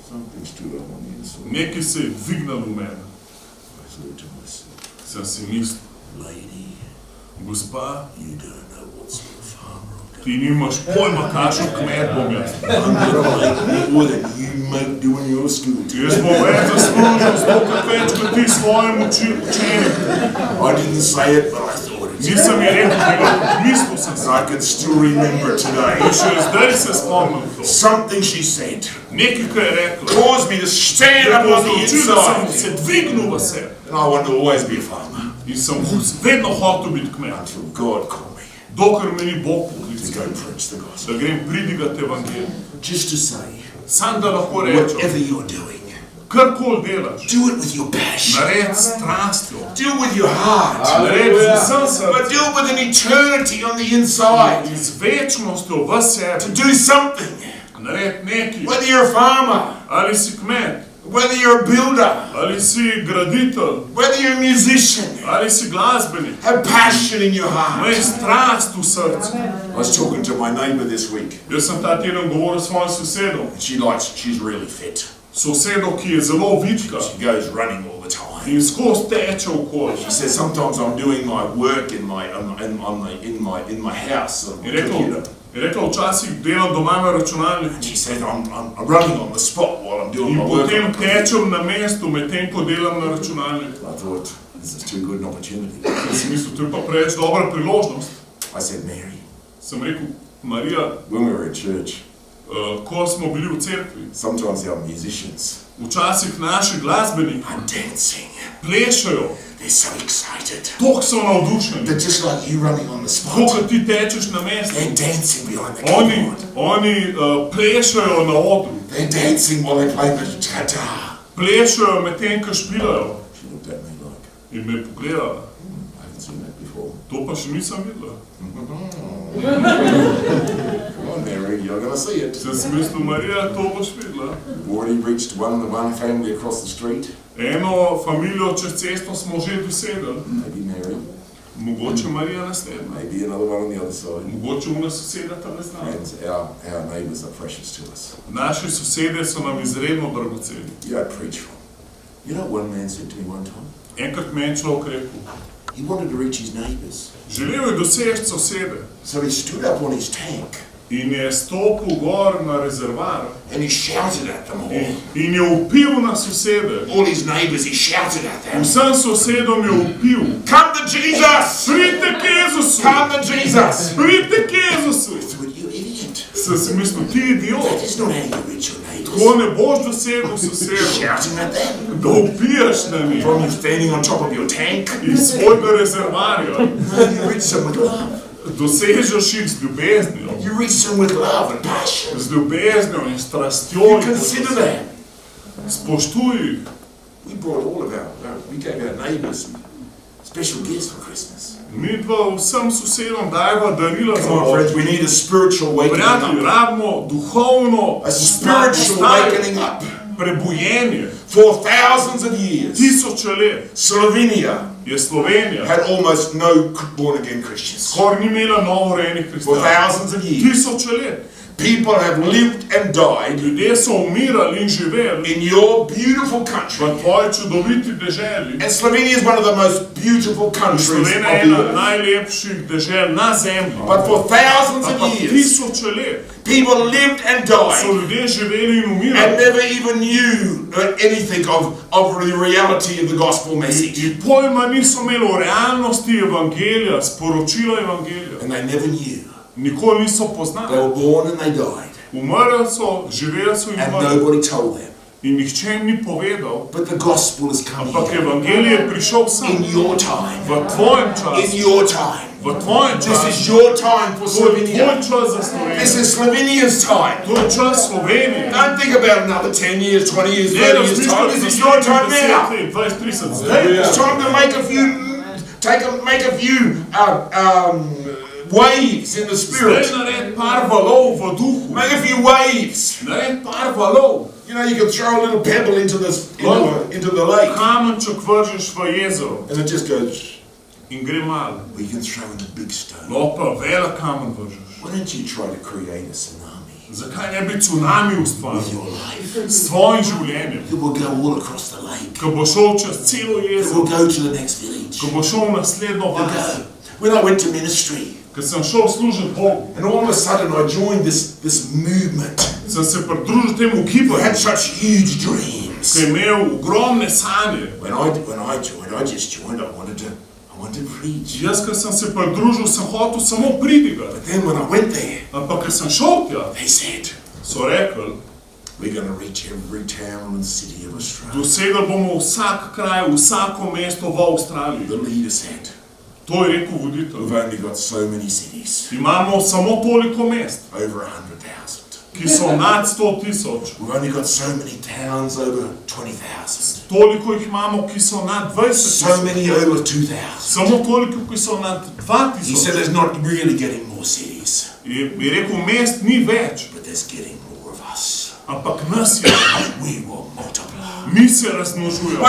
Something stood up on the inside. Nekaj se je dvignalo v mene. I thought to myself, Sem si mislil, lady, gospa, you don't know what sort of farmer I'm going ti nimaš pojma, kakšen kmet bom jaz. to be. I'm going to make more than you make doing your school. Jaz bom več zaslužil, stokrat več kot ti svojim učenjem. I didn't say it, but I thought it. Nisem je rekel tega, mislil sem And se. I can still remember it today. In še zdaj se spomnim to. Something she said Nekaj, kar je rekla. caused me to stand up on the Povzročil, da sem inside. se dvignil v sebe. And I wanted to always be a farmer In sem vedno hotel biti kmet. until God called me. Dokler me ni Bog poklical. Švici, go preach the gospel. da grem pridigat evangelij. Just to say, Sam da lahko whatever rečem, you're doing, karkoli delaš, do it with your passion. nared s strastjo, Do it with your heart. nared z vsem srcem, But do it with an eternity on the inside. in z večnostjo v To sebi, do something. nared nekaj, Whether you're a farmer, ali si kmet, whether you're a builder, ali si graditelj, whether you're a musician, ali si glasbenik, have passion in your heart. imej strast v srcu. I was talking to my neighbour this week. Jaz sem ta teden govoril s svojim sosedom, She's really fit. sosedo, ki je zelo vitka She goes running all the time. in skozi teče okoli. She says sometimes I'm doing my work in my house on Je the computer. rekla, včasih delam doma na računalniku And she said I'm running on the spot while I'm doing in my work. potem on the computer. tečem na mestu, medtem ko delam na računalniku. I thought this is too good an opportunity. Jaz sem mislil, to je pa preveč dobra priložnost. I said, Mary, Sem rekel, Marija, when we were at church, ko smo bili v cerkvi, sometimes our musicians včasih naši glasbeniki are dancing. plešajo, They're so excited. toliko so navdušeni, They're just like you running on the ko spot. kad ti tečeš na mestu. They're dancing behind the Oni, keyboard. plešajo na odru, They're dancing while they play the guitar. plešajo medtem, ko špilajo. She looked at me like, In me je pogledala, I haven't seen that before. to pa še nisem videla. Come on, Mary, you're going to see it. Sem si mislil, Marija, to boš videla. We've already reached one family across the street. Eno familijo čez cesto smo že dosegli, Maybe Mary, mogoče Marija naslednja, maybe another one on the other side. mogoče una soseda tam ne zna. Friends, our neighbours are precious to us. Naši sosede so nam izredno dragoceni. You don't preach from. You know what one man said to me one time? Enkrat meni človek rekel, He wanted to reach his neighbours. želel je doseči sosede So he stood up on his tank in je stopil gor na rezervar and he shouted at them all. in je vpil na sosede. All his neighbours, he shouted at them. Vsem sosedom je vpil, Come to Jesus! pridite k Jezusu, Come to Jesus! pridite k Jezusu. I thought, you idiot. Sem si mislil, ti idiot, That is not how you reach your neighbours. ko ne boš dosegel sosedov, Shouting at them. da vpiješ na njih From you standing on top of your tank. iz svojega rezervarja, You reach them with love. dosežeš jih z ljubeznijo, You reach them with love and passion. z ljubeznijo in strastjo You in consider them. spoštuj jih. We brought all of we gave our neighbours special gifts for Christmas. Mi dva vsem sosedom dajeva darila za Come on, friends, božič. we need a spiritual wakening Prijatelji, up. rabimo duhovno A spiritual wakening up. prebujenje. For thousands of years, Tisoče let Slovenia je Slovenija had almost no born-again Christians. skoraj ni imela novorejenih For kristjanov. thousands of years. Tisoče let. People have lived and died Ljudje so umirali in živeli in your beautiful v country. tvoji čudoviti deželi. And Slovenia is one of the most beautiful countries of Slovenija je the ena earth. najlepših dežel na zemlji. But for thousands of Ampak years, tisoče let people lived and so died ljudje živeli in and umirali. never even knew anything of the reality of the gospel message. In pojma niso imeli o realnosti evangelija, sporočila evangelija. And they never knew. Nikoli niso They poznali. were born and they died. Umrli so, živeli so in And umrli. nobody told them. In nihče jim ni povedal, But the gospel has come ampak here. evangelij je prišel sem. In your time. V tvojem In času. your time. V tvojem This času. is your time for To je tvoj Slovenia. čas za This Slovenijo. is Slovenia's time. To je čas Slovenije. Don't think about another 10 years, 20 years, Ne 30 years time. razmišljaj This za is your time 10 now. let, 20, 30 zdaj. It's time to make a few waves in the spirit. Zdaj naredi par valov v duhu. Make a few waves. Naredi par valov. You know, you can throw a little pebble into the lake, Kamenček vržeš v jezero and it just goes. in gre malo. Or you can throw in a big stone. No pa velik kamen vržeš. Why don't you try to create a tsunami Zakaj ne bi cunami with ustvaril? your life? S tvojim življenjem. It will go all across the lake. Ko bo šel čez celo It jezero. will go to the next village. Ko bo šel v naslednjo vas. Go. When I went to ministry, Ko sem šel služiti Bogu, and all of a sudden I joined this movement. sem se pridružil temu I gibanju, had such huge ki dreams. je imel ogromne sanje. When I joined, I just joined. I wanted to preach. Jaz, ko sem se pridružil, sem hotel samo pridigati. But then when I went there, Ampak, ko sem šel tja, they said, so rekli, we're going to reach every town and city of Australia. dosegli bomo vsak kraj, vsako mesto v Avstraliji. The leader said, To je rekel voditelj. We've only got so many cities. Imamo samo toliko mest, Over 100,000. ki so nad 100,000. We've only got so many towns over 20,000. Toliko jih imamo, ki so nad 20,000. So many over 2,000. Samo toliko, ki so nad He said 2,000. there's not really getting more cities, Je rekel, mest ni več, but there's getting more of us. ampak nas je. We will multiply. Mi se razmnožujemo.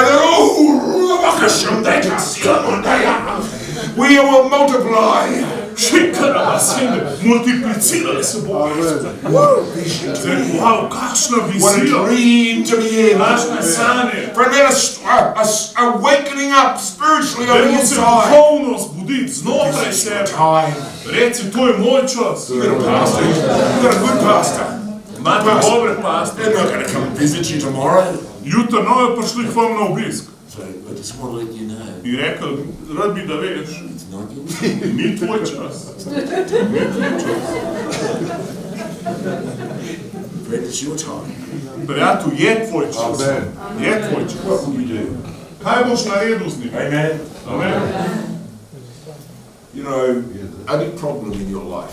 We will multiply. Multiplicirali se bomo. Wow, kakšna What a vizija. dream to be in. Kakšne sanje. For a awakening up spiritually on the Dajmo se inside. duhovno zbuditi znotraj This is your sebe. time. Reci, to je moj čas. You've got a pastor. You've got a good pastor. Imate dobre They're pastore. not going to come visit you tomorrow. Jutro nove prišli k vam na obisk. So I just want to let you know, In rekel, rad bi, da veš, it's not your time. ni tvoj čas. Friend, it's your time. Prijatelj, je tvoj čas. Je tvoj čas. What will you do? Kaj boš naredil z njim? Amen. Amen. You know, a big problem in your life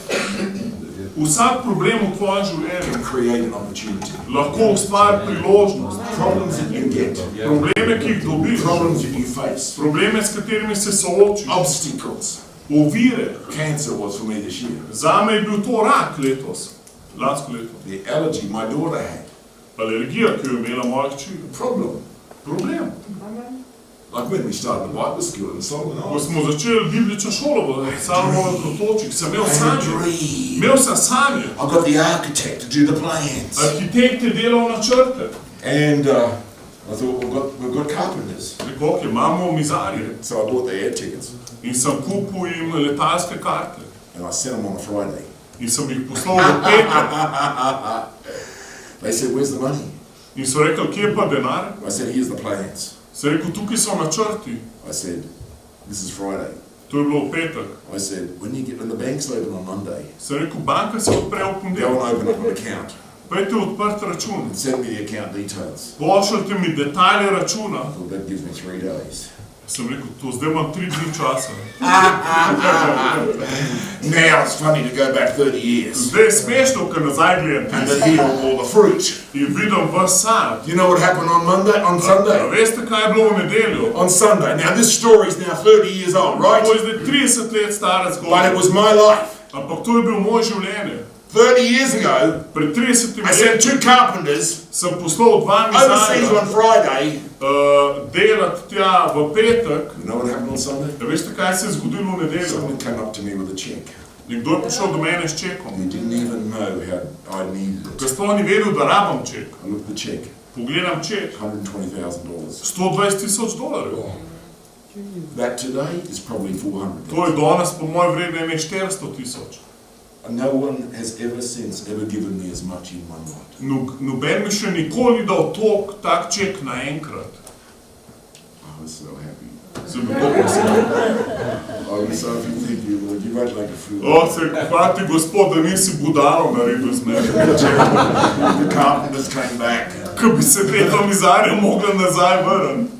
Vsak problem v tvojem življenju can create an opportunity. lahko ustvari priložnost. Problems that you get, Probleme, ki jih dobiš, problems that you face, probleme, s katerimi se soočiš, obstacles. ovire. Cancer was for me this year. Zame je bil to rak letos, lansko leto. The allergy my daughter had. Alergija, ki jo je imela moja hči. Problem. Problem. Like when we started the Bible school in Solomon Ko Isles. smo začeli biblično šolo v Salomovih otočjih, sem imel I had a sanje. dream. Imel sem sanje. I got the architect to do the plans. Arhitekt je delal načrte. And I thought, we've got carpenters. Rekel, ok, imamo mizarje. So I bought the air tickets. In sem kupil jim letalske karte. And I sent them on a Friday. In sem jih poslal v petek. They said, where's the money? In so rekel, kje pa denar? I said, here's the plans. Sem rekel, tukaj so načrti. I said, this is Friday. To je bilo v petek. I said, when the bank's open on Monday, Sem rekel, banka se odpre v go and ponedeljek. open up an account Pejte odprt račun. and send me the account details. Pošljite mi detajle računa. Well, that gives me 3 days. Sem rekel, to zdaj imam 3 dni časa. Now it's funny to go back 30 years Zdaj je smešno, ker nazaj gledam and to hear all the fruit. in vidim vas sad. You know what happened on A Sunday? veste, kaj je bilo v nedeljo? On Sunday. Now this story is now 30 years old, right? To je zdaj 30 let stara But it zgodba. was my life. Ampak to je bil moj življenje. 30 years ago, Pred 30 I sent leti 2 carpenters sem poslal 2 overseas on mizarja Friday. delati tja v petek. You know what happened on Sunday? A veste, kaj se je zgodilo v nedeljo? Someone came up to me with a check. Nekdo je prišel do mene s čekom. He didn't even know how I needed Ker it. sploh ni vedel, da rabam ček. I looked at the check, Pogledam ček. $120,000. $120,000. That today is probably 400. To je danes po mojem vrednem 400,000. No one has ever since ever given me as much in one night. Noben mi še nikoli ni dal tak ček naenkrat. I was so happy. Sem bil tako vesel. I was so happy. Thank you, Lord. You won't like a fool. O, se hvala ti, Gospod, da nisi budalo naredil z mene. The carpenters came back, Ko bi se to mizarje mogla nazaj vrniti.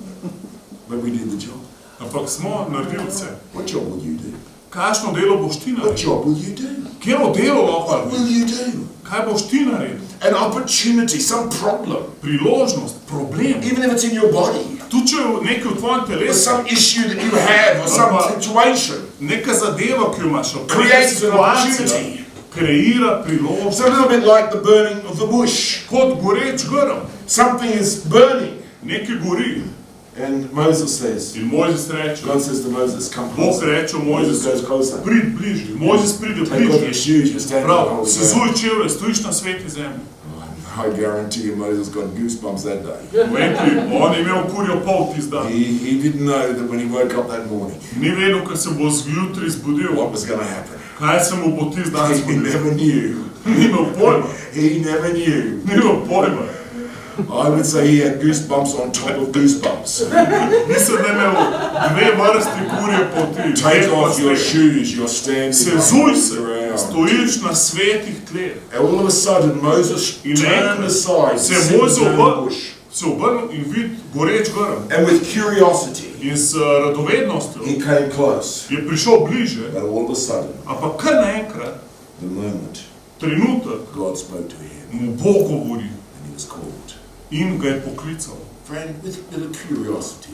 but we did the job. Ampak smo naredili vse. What job will you do? Kakšno delo boš ti What naredil? job will you do? Kjero delo lahko What will narediš? you do? Kaj boš ti naredil? An opportunity, some problem, Priložnost, problem. even if it's in your body, Tu če je nekaj v tvojem or telesu, some issue that you have, or some situation, neka zadeva, ki jo imaš, neka creates an situacija, opportunity. kreira It's priložnost. a little bit like the burning of the bush. Kot goreč grm. Something is burning, Nekaj gori. and Moses says, In Mojzes reče, God says to Moses, come Bog closer. reče Moses Mojzesu, goes closer. prid bližje. Mojzes pride Take off your bližje. shoes, you're standing on Prav, holy ground. sezuj čevlje, stojiš na sveti zemlji. I guarantee you Moses got goosebumps that day. Veti, on je imel kurjo pol tisti dan. He didn't know that when he woke up that morning, Ni vedel, ko se bo zjutri zbudil, what was going to happen. kaj se mu bo tisti dan He zgodil. never knew. Ni imel pojma. He never knew. Ni imel pojma. I would say he had goosebumps on top of goosebumps. Mislim, da je imel 2 vrsti kurje poti. Take Dve off your vrsti. shoes, you're standing Sezuj on se, the ground. stojiš na svetih tleh. All of a sudden, Moses In turned enkrat aside, se sit Mojzes down in the bush, se obrnil in vidi goreč grm. and with curiosity, In s radovednostjo he came close. je prišel bliže, But all of a sudden, ampak kar naenkrat, the moment trenutek, God spoke to him mu Bog govori and he was called. in ga je poklical. Friend, with a little curiosity,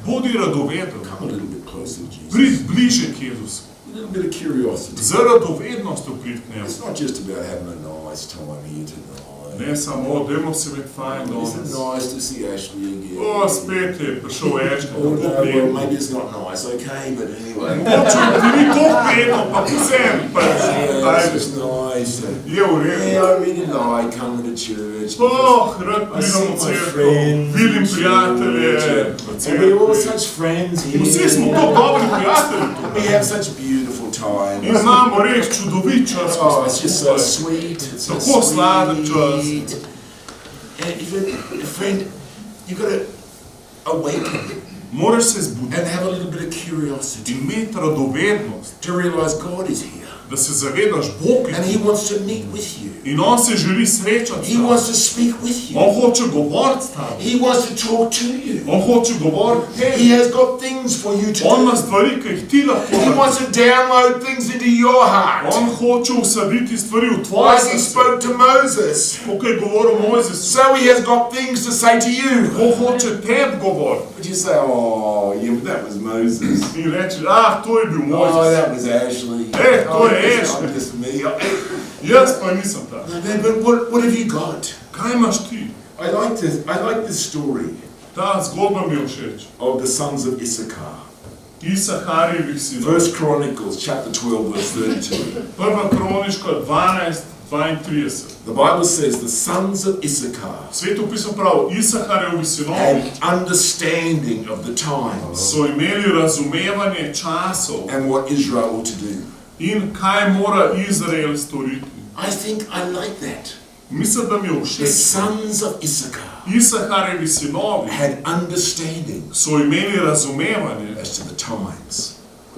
Bodi radoveden, come a little bit closer to Jesus. prid bliže k Jezusu. A little bit of curiosity. Z radovednostjo prid k njemu. It's not just about having a nice time here tonight. Ne samo, dajmo se imeti fajn Isn't it danes. nice to see Ashley again? O, spet je prišel Ashley, Oh, no, kako well, prijetno. maybe it's not nice, okay, but anyway. Mogoče ti ni to prijetno, pa vsem, pač, Yeah, ajde, it's just nice. je v redu. Yeah, I really like coming to church. Rad I pridem see v my cerkev, friends. vidim prijatelje v And we're all cerkvi. such friends Vsi here. smo tako dobri prijatelji. We have such beautiful In times. imamo res čudovit čas, ko Oh, smo it's just so skupaj. sweet. It's so Tako sladek čas. sweet. And friend, you've got to awaken Moraš se zbuditi and have a little bit of curiosity in imeti radovednost, to realize God is here. da se zavedaš, Bog je And tu. He wants to meet with you. In on se želi srečati s He tabo. wants to speak with you. On hoče govoriti s tabo. He wants to talk to you. On hoče govoriti He tebi. has got things for you to On ima do. stvari, ki jih ti lahko He narediš. wants to download things into your heart. On hoče usaditi stvari v tvoje Like He srce. spoke to Moses. Kako je govoril Mojzes. So He has got things to say to you. On hoče tebi govoriti. But you say, oh, yeah, but that was Moses. In reči, to je bil Oh, Mojzes. that was Ashley. Hey, oh, to je that's Ashley. not just me. Jaz pa nisem ta. But what have you got? Kaj imaš ti? I like this story Ta zgodba mi je všeč. of the sons of Issachar. Isaharjevih sinov. First Chronicles chapter 12 verse 32. Prva kroniška 12:32. The Bible says the sons of Issachar Svetopis pravi, Isaharjevi sinovi had understanding of the times so imeli razumevanje časov and what Israel ought to do. in kaj mora Izrael storiti. I think I like that. Mislim, da mi je The všeč. sons of Issachar Isaharjevi sinovi had understanding so imeli razumevanje as to the times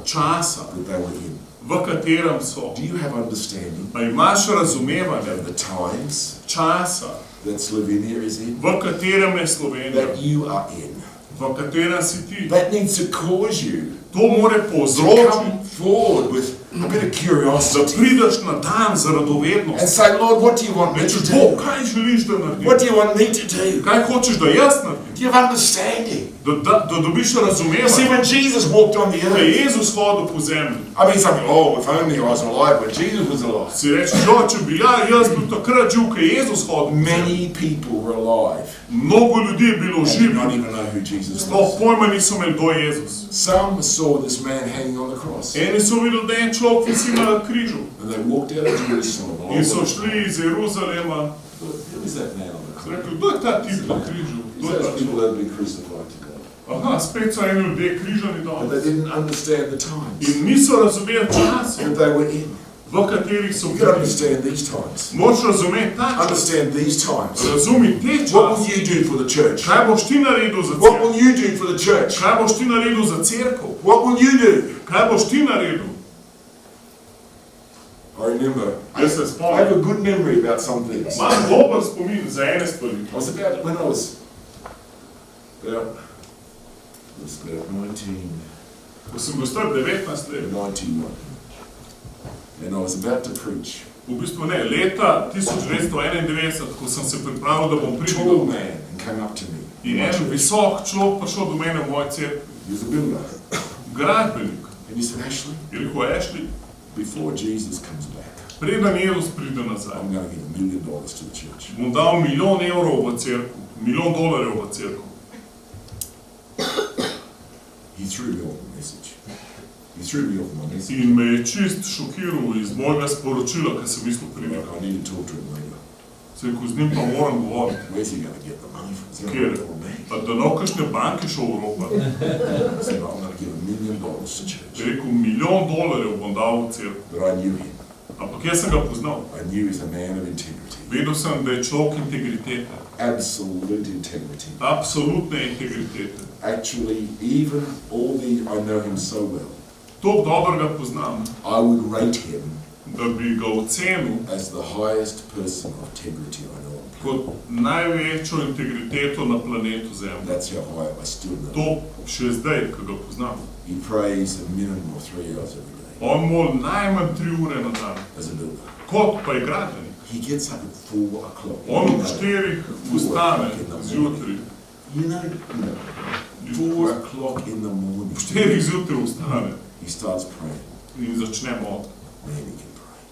časa, that they were in. v katerem so. Do you have understanding A imaš razumevanje of the times časa, that Slovenia is in? v katerem je Slovenija, That you are in? v katerem si ti. That needs to cause you To more to povzročiti, come forward with a bit of da curiosity prideš na dan za and radovednost. say, Lord, what do you want me to Rečeš, Bog, do? kaj želiš, da What naredim? do you want me to do? Kaj hočeš, da jaz naredim? Do you have understanding? Da dobiš See, razumevanje. when Jesus walked on the Da je earth, Jezus hodil po zemlji. I mean, something, oh, if only I was alive when Jesus was alive. Si rečeš, če bi jaz bil takrat živ, ko je Jezus hodil po zemlji. Many people were alive Mnogo ljudi je bilo and did živih. not even know who Jesus Sploh was. pojma niso imeli, kdo je Jezus. Some saw this man hanging on the cross Eni so videli, da je en človek visi na križu. and they walked out of Jerusalem. In so šli iz Jeruzalema. Who is that man on the So cross? rekli, kdo je ta tip na križu? Kdo These je ta those people človek? that have been crucified today. Aha, spet so eni ljudje križani But danes. they didn't understand the times In niso razumeli časov, that they were in. v katerih so You got to bili. understand these times. Moč razumeti ta čas. Understand these times. Razumi te What will čas. you do for the church? Kaj boš ti naredil za What cerkev? will you do for the church? Kaj boš ti naredil za cerkev? What will you do? Kaj boš ti naredil? I remember. Jaz se I have spomnim. a good memory about some things. Imam dober spomin za ene stvari. I was about, when I was about 19, Ko sem bil star 19 let, 91. And I was about to preach. v bistvu ne, leta 1991, ko sem se pripravil, da bom A tall pridigal, man came up to me. in en visok človek prišel do mene v moji cerkvi, He was a builder. gradbenik, And he said, Ashley, je rekel, Ashley, before Jesus comes back, preden Jezus pride nazaj, I'm going to give $1 million to the church. bom dal $1 milijon v cerkev, $1 milijon v cerkev. He threw me off the message. He threw me off my message. In me je čist šokiral iz mojega sporočila, ki sem mislil pridi. Like, I need to talk to him later. Se rekel, z njim pa moram govoriti. Where's he going to get the money from? Is he Kjer? going to rob a bank? Pa da no kakšne banke šel v ropa. I said, I'm going to give $1 million to Je church. rekel, $1 milijon bom dal v cerkev. But I knew him. Ampak jaz sem ga poznal. I knew he's a man of integrity. Vedel sem, da je človek integritete. Absolute integrity. Absolutne integritete. Actually, even all the, I know him so well, Toliko dobro ga poznam, I would rate him da bi ga ocenil as the highest person of integrity I know on kot največjo integriteto na planetu Zemlja. That's how high I still know. To še zdaj, ko ga poznam. He prays a minimum of 3 hours every day On moli najmanj 3 ure na dan, as a builder. kot pa je gradbenik. He gets up at 4 o'clock. On ob 4 vstane zjutraj. You know, 4 o'clock in the morning. Ob 4 zjutraj vstane He starts praying. in začne moliti. Man, he can pray.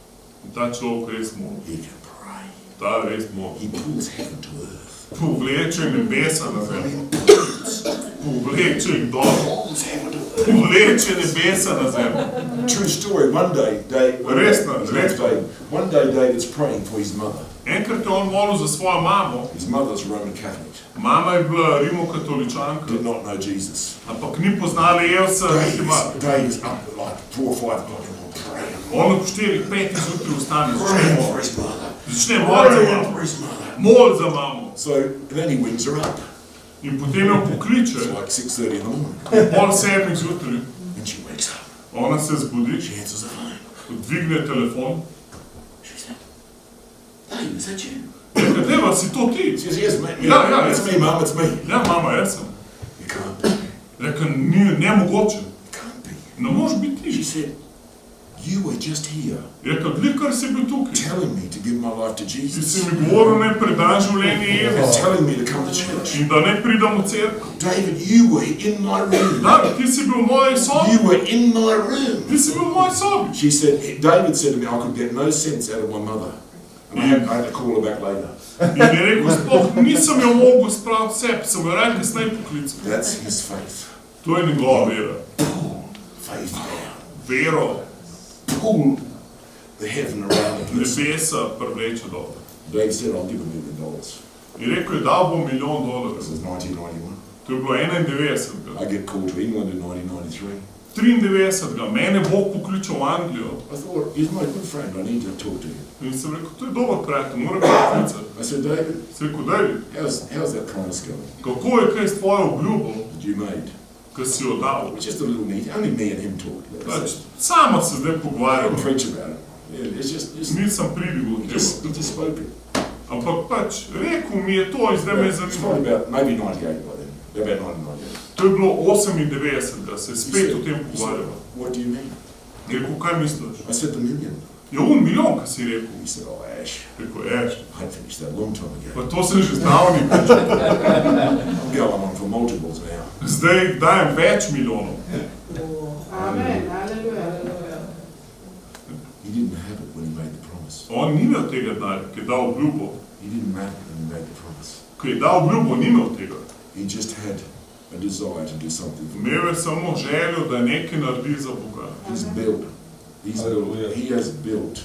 In ta človek res moli. He can pray. Ta res moli. He pulls heaven to earth. Povleče nebesa na zemljo. Povleče jih dol. Pulls heaven to earth. Povleče nebesa na zemljo. True story. One day, David's praying for his mother. Enkrat je on molil za svojo mamo. His mother's Roman Catholic. Mama je bila rimokatoličanka, Did not know Jesus. ampak ni poznala Jezusa, niti ima. David's up at like 4 or 5 o'clock and praying. On ob 4-5 zjutraj vstane, začne Praying for moliti. his mother. Začne moliti za Praying mamo. for his mother. Moli za mamo. So then he wings her up. In potem jo pokliče, It's like 6:30 in the morning. pol 7 zjutraj. And she wakes up. Ona se zbudi, She answers the phone. dvigne telefon. She said, Dave, is that you? Reče, Deva, si to ti? She says, yes, mate. Yeah, It's me, Mum, it's me. Ja, mama, jaz sem. You can't be. Reče, ni nemogoče. You can't be. Ne moreš biti She ti. said, you were just here Reče, kar si bil tukaj. telling me to give my life to Ti si Jesus. mi govoril, ne predam življenje And Jezusu. telling me to come to church. In da ne pridem v cerkev. David, you were in my room. David, ti si bil v moji sobi. You were in my room. Ti si bil v moji sobi. She said, David said to me, I could get no sense out of my mother. And I had to call her back later. In je rekel, sploh nisem jo mogel spraviti sebi, sem jo raje kasneje poklical. That's his faith. To je njegova vera. Faith down. Vero Pull the heaven around against him. nebesa privleče dol. David said, I'll give $1 million. In rekel je, dal bom $1 milijon. This was 1991. To je bilo 91. I get called to England in 1993. 93. Mene Bog pokličal v Anglijo. I thought, he's my good friend, I need to talk to him. In sem rekel, to je dober prijatelj, moram ga poklicati. I said, David, Sem rekel, David, how's that promise going kako je kaj s tvojo obljubo, that you made? ki si jo dal? It's just a little neat, only me and him talk. Pač, sama se zdaj I pogovarjam. don't preach about it. Yeah, it's just Nisem pridigal he temu. just spoke it. Ampak pač, rekel mi je to in zdaj me It's zanima. probably about maybe 98 by then. About 1998. To je bilo 98, da se je He spet o said, tem he said, pogovarjamo. what do you mean? Rekel, kaj misliš? I said, the million. Je 1 milijon, kaj si rekel. He said, oh, Ash, Rekel, I'd finished that a long time pa ago. to sem že zdavni pričal. I'm going on for multiples now. Zdaj dajem več milijonov. Amen. Hallelujah. He didn't have it when he made the promise. On ni imel tega denarja, ki je dal obljubo. He didn't have it when he made the promise. Ki je dal obljubo, ni imel tega. He just had a desire to do something for me. Imel je samo željo, da nekaj naredi za Boga. He has built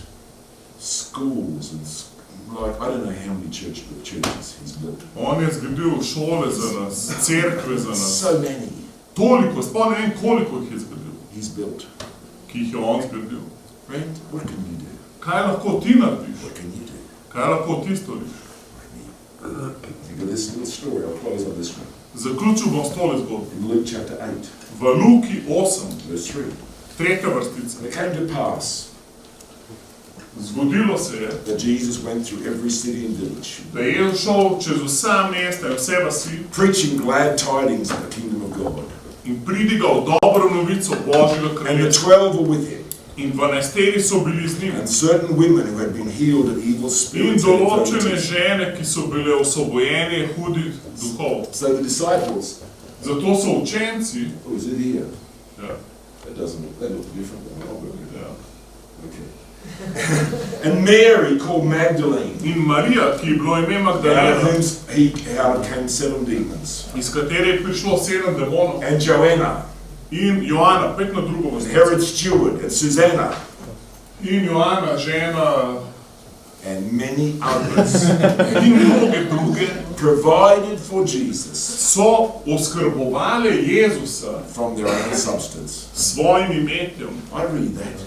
schools and like I don't know how many churches he's built. On je zgradil šole za nas, cerkve za nas. So many Toliko, sploh ne vem koliko jih je zgradil, he's built. ki jih je on zgradil. Friend, what can you do? Kaj lahko ti narediš? What can you do? Kaj lahko ti storiš? Think of this little story. I'll close on this one. Zaključil bom s tole zgodbo. In Luke chapter 8, V Luki 8, verse 3. tretja vrstica. And it came to pass Zgodilo se je, that Jesus went through every city and village, da je Jezus šel čez vsa mesta in vse vasi preaching glad tidings of the kingdom of God. in pridigal dobro novico Božjega And the kraljestva. 12 were with him, In 12 so bili z njim. and certain women who had been healed of evil In spirits and določene infirmities. žene, ki so bile osvobojene hudih duhov. So the disciples, Zato so učenci, oh, is it here? ja, That looks different than what we're looking ja. at. Okay. And Mary, called Magdalene, In Marija, ki je bilo ime out of Magdalena, whom came 7 demons, iz katere je prišlo 7 demonov, and Joanna, in Joana, pet na drugo and vrstico, Herod's steward, and Susanna, in Joana, žena, and many others, in mnoge druge, provided for Jesus so oskrbovale Jezusa from their own substance. s svojim imetjem. I read that.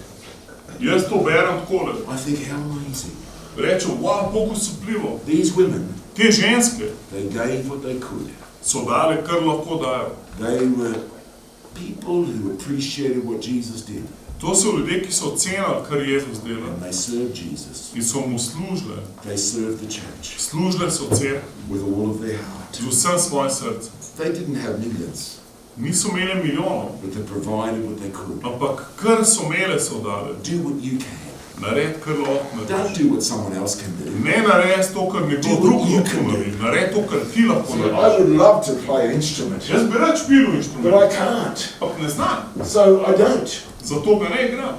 Jaz to berem takole. I think, how amazing. Rečem, wow, koliko supljivo. These women, Te ženske they gave what they could. so dale, kar lahko dajo. They were people who appreciated what Jesus did. To so ljudje, ki so ocenili, kar Jezus dela. And they serve Jesus. In so mu služile. They serve the church Služile so cerkvi with all of their heart. z vsem svojim srcem. They didn't have millions, Niso imeli milijonov, but they provided what they could. ampak kar so imele, so dali. Do what you can. Naredi, kar lahko Don't narediš. do what someone else can do. Ne naredi to, kar nekdo drug lahko naredi. Naredi to, kar ti lahko I narediš. would love to play an instrument, Jaz bi rad špilil but inštrument, I can't. ampak ne znam. So I don't. Zato ga ne igram.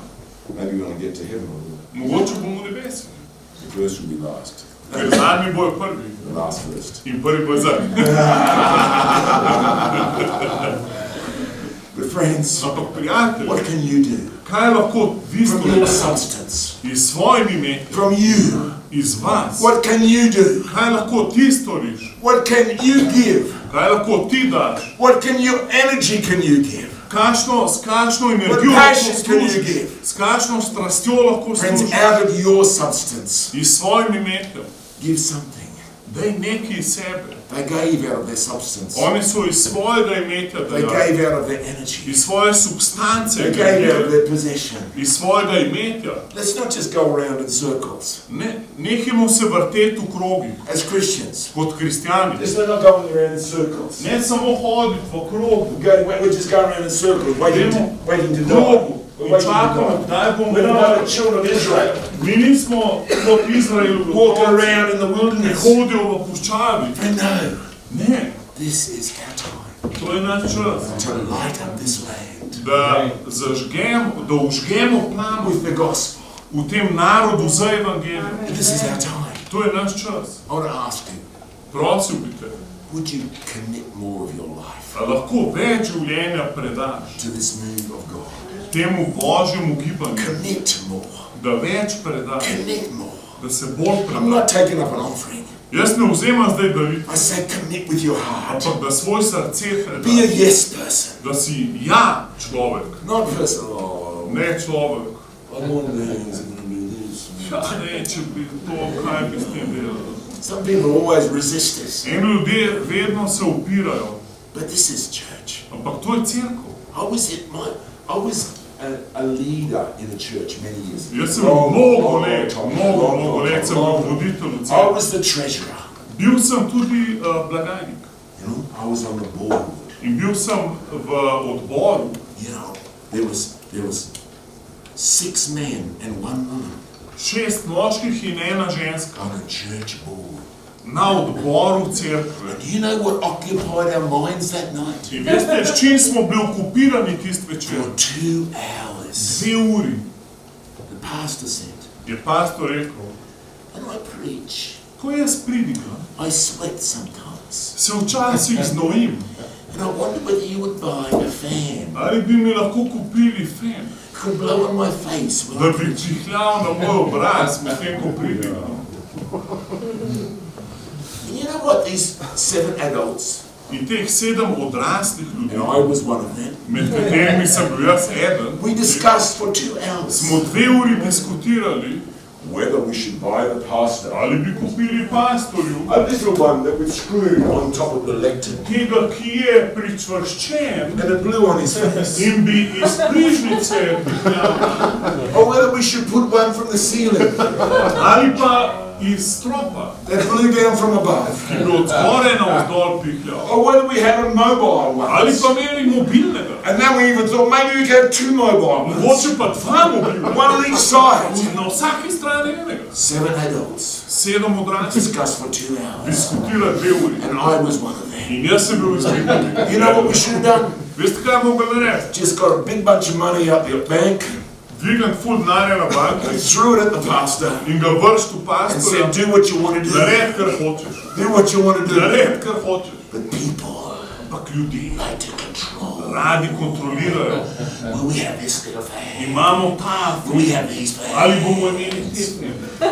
Maybe when I get to heaven, I will. Mogoče bom v nebesi. The first will be last. Ker zadnji bojo prvi The last first. in prvi bojo zadnji. But friends, Ampak prijatelji, what can you do? kaj lahko vi From your storite substance, iz svojim imetjem, from you, iz vas? what can you do? Kaj lahko ti storiš? What can you give? Kaj lahko ti daš? What can your energy can you give? S kakšno energijo What lahko passion can you služiš? give? S kakšno strastjo lahko Friends, služiš? out of your substance, Iz svojim imetjem. give something. Daj nekaj iz sebe. They gave out of their substance. Oni so iz svojega imetja They dajali. gave out of their energy. Iz svoje substance They gave out of dajali. their possession. Iz svojega imetja. Let's not just go around in circles Nehajmo se vrteti v krogih, as Christians. kot kristjani. Just not going around in circles. Ne samo hoditi v krogu, We're just going around in circles, waiting to die. krogu We're in waiting to čakamo, die. kdaj bomo We're not umrli. like the children of Israel, Mi nismo kot Izrael, walking around in the ki wilderness. hodijo v puščavi. And no, Ne, this is our time to je naš čas. to light up this land Da užgemo plan with the gospel. v tem narodu za evangelijem. This is our time. To je naš čas. I want to ask you, Prosil bi te, would you commit more of your life a lahko več življenja predaš to this move of God? temu Božjemu gibanju, Commit more. da več predaš, Commit more. da se bolj I'm predaš. not taking up an offering. Jaz ne vzemam zdaj daril, I say commit with your heart. ampak da svoj srce Be a predaš, yes person. da si ja človek, Not person, oh, ne človek. I want this and do this. Ja, ne, če bi to, kaj bi s tem delali. Some people always resist this, En ljudje vedno se upirajo, but this is church. ampak to je cerkev. I was a leader in a church many years ago. Jaz sem mnogo let sem bil voditelj v I cerkvi. was the treasurer. Bil sem tudi blagajnik You know, I was on the board. in bil sem v odboru. You know, there was 6 men and 1 woman 6 moških in 1 ženska on a church board. na odboru cerkve. Do you know what occupied our minds that night? In veste, s čim smo bili okupirani tist večer? For 2 hours. 2 uri The pastor said, je pastor rekel, when I preach, ko jaz pridigam, I sweat sometimes. se včasih znojim. And I wonder whether you would buy a fan. Ali bi mi lahko kupili fen, Could blow on my face when da I bi preach. čihljal na moj obraz, medtem ko pridigam. And you know what? These 7 adults, In teh 7 odraslih and ljudi, I was one of them, med katerimi sem bil jaz eden, we discussed for 2 hours smo 2 uri diskutirali, whether we should buy the pastor ali bi kupili pastorju a little one that would screw on top of the lectern tega, ki je pričvrščen and it blew on his face, in bi iz križnice prihljal, or whether we should put one from the ceiling ali pa iz stropa, that blew down from above, ki bi od zgoraj navzdol prihljal, or whether we had a mobile ali one. pa imeli mobilnega, And then we even thought maybe we could have 2 mobile ones, mogoče pa 2 mobilna, one on each side. na vsaki strani enega. 7 adults 7 odraslih discussed for 2 hours, diskutira 2 uri and I was one of them. in jaz sem bil izmed njih. You know what we should have done? Veste, kaj mogel narediti? Just got a big bunch of money up the bank Dvigniti ful denarja na banki and threw it at the pastor in ga vršiti v and pastorja, said, do what you want to do. naredi, kar hočeš. Do what you want to do. Naredi, kar hočeš. But people Ampak ljudi like to control. radi kontrolirajo. Will we have this little fan? Imamo ta Will we have these ali fans? bomo imeli tistne.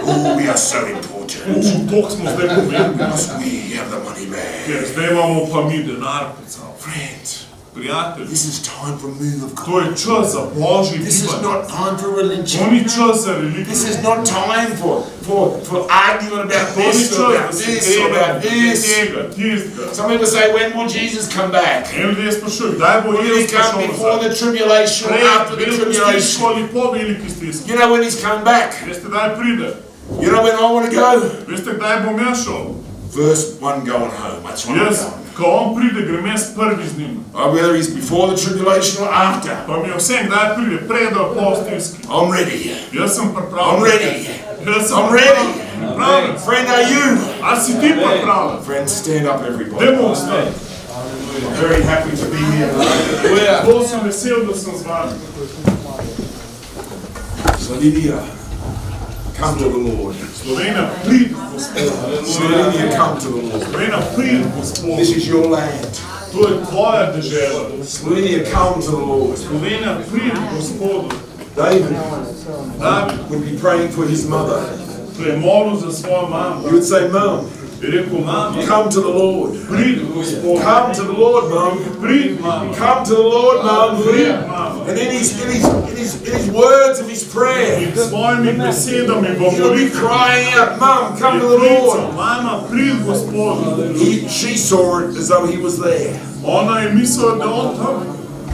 Oh, we are so important. Toliko smo zdaj pomembni, Because we have the money ker back. zdaj imamo pa mi denar pred sabo. Friends, Prijatelji, This is time for a move of to God. je čas za Božji This is gibanje. not time for To religion. ni čas za This religiju. is not time for arguing about To ni this čas, or da about se this or tega, about this. tega, tistega. Some people say, when will Jesus come back? En ljudje sprašuju, kdaj bo Will he Jezus come prišel before nazaj? the tribulation or after the Pred veliko tribulation? stisko ali po veliki stiski. You know when he's coming back? Veste, kdaj pride? You know when I want to go? Veste, kdaj bom jaz šel? First one going home. That's when I'm Jaz, going. ko on pride, grem jaz prvi z njim. Whether he's before the tribulation or after. Pa mi je vse, kdaj pride, pred ali po stiski. I'm ready. Jaz sem pripravljen. I'm ready. Jaz sem I'm ready. pripravljen. Friend, are you? A si ti pripravljen? Friends, stand up everybody. Dajmo vstati. I'm very happy to be here. Bolj sem vesel, da sem z vami. Slovenia, come to the Lord. Slovenija, pridi, Gospod. Slovenia, come to the Lord. Slovenija, pridi, Gospod. This is your land. To je tvoja dežela. Slovenia, come to the Lord. Slovenija, pridi, Gospodu. David David, would be praying for his mother. ko je molil za svojo mamo, He would say, Mum, je rekel, mama, come to the Lord. pridi, Gospod. Come to the Lord, Mum. Pridi, mama. Come to the Lord, Mum. Pridi, mama. And in his words of his prayer, In svojimi besedami v he'll be molitvi crying out, Mum, come to the je klical, Lord. mama, pridi, Gospodu. She saw it as though he was there. Ona je mislila, da je on tam.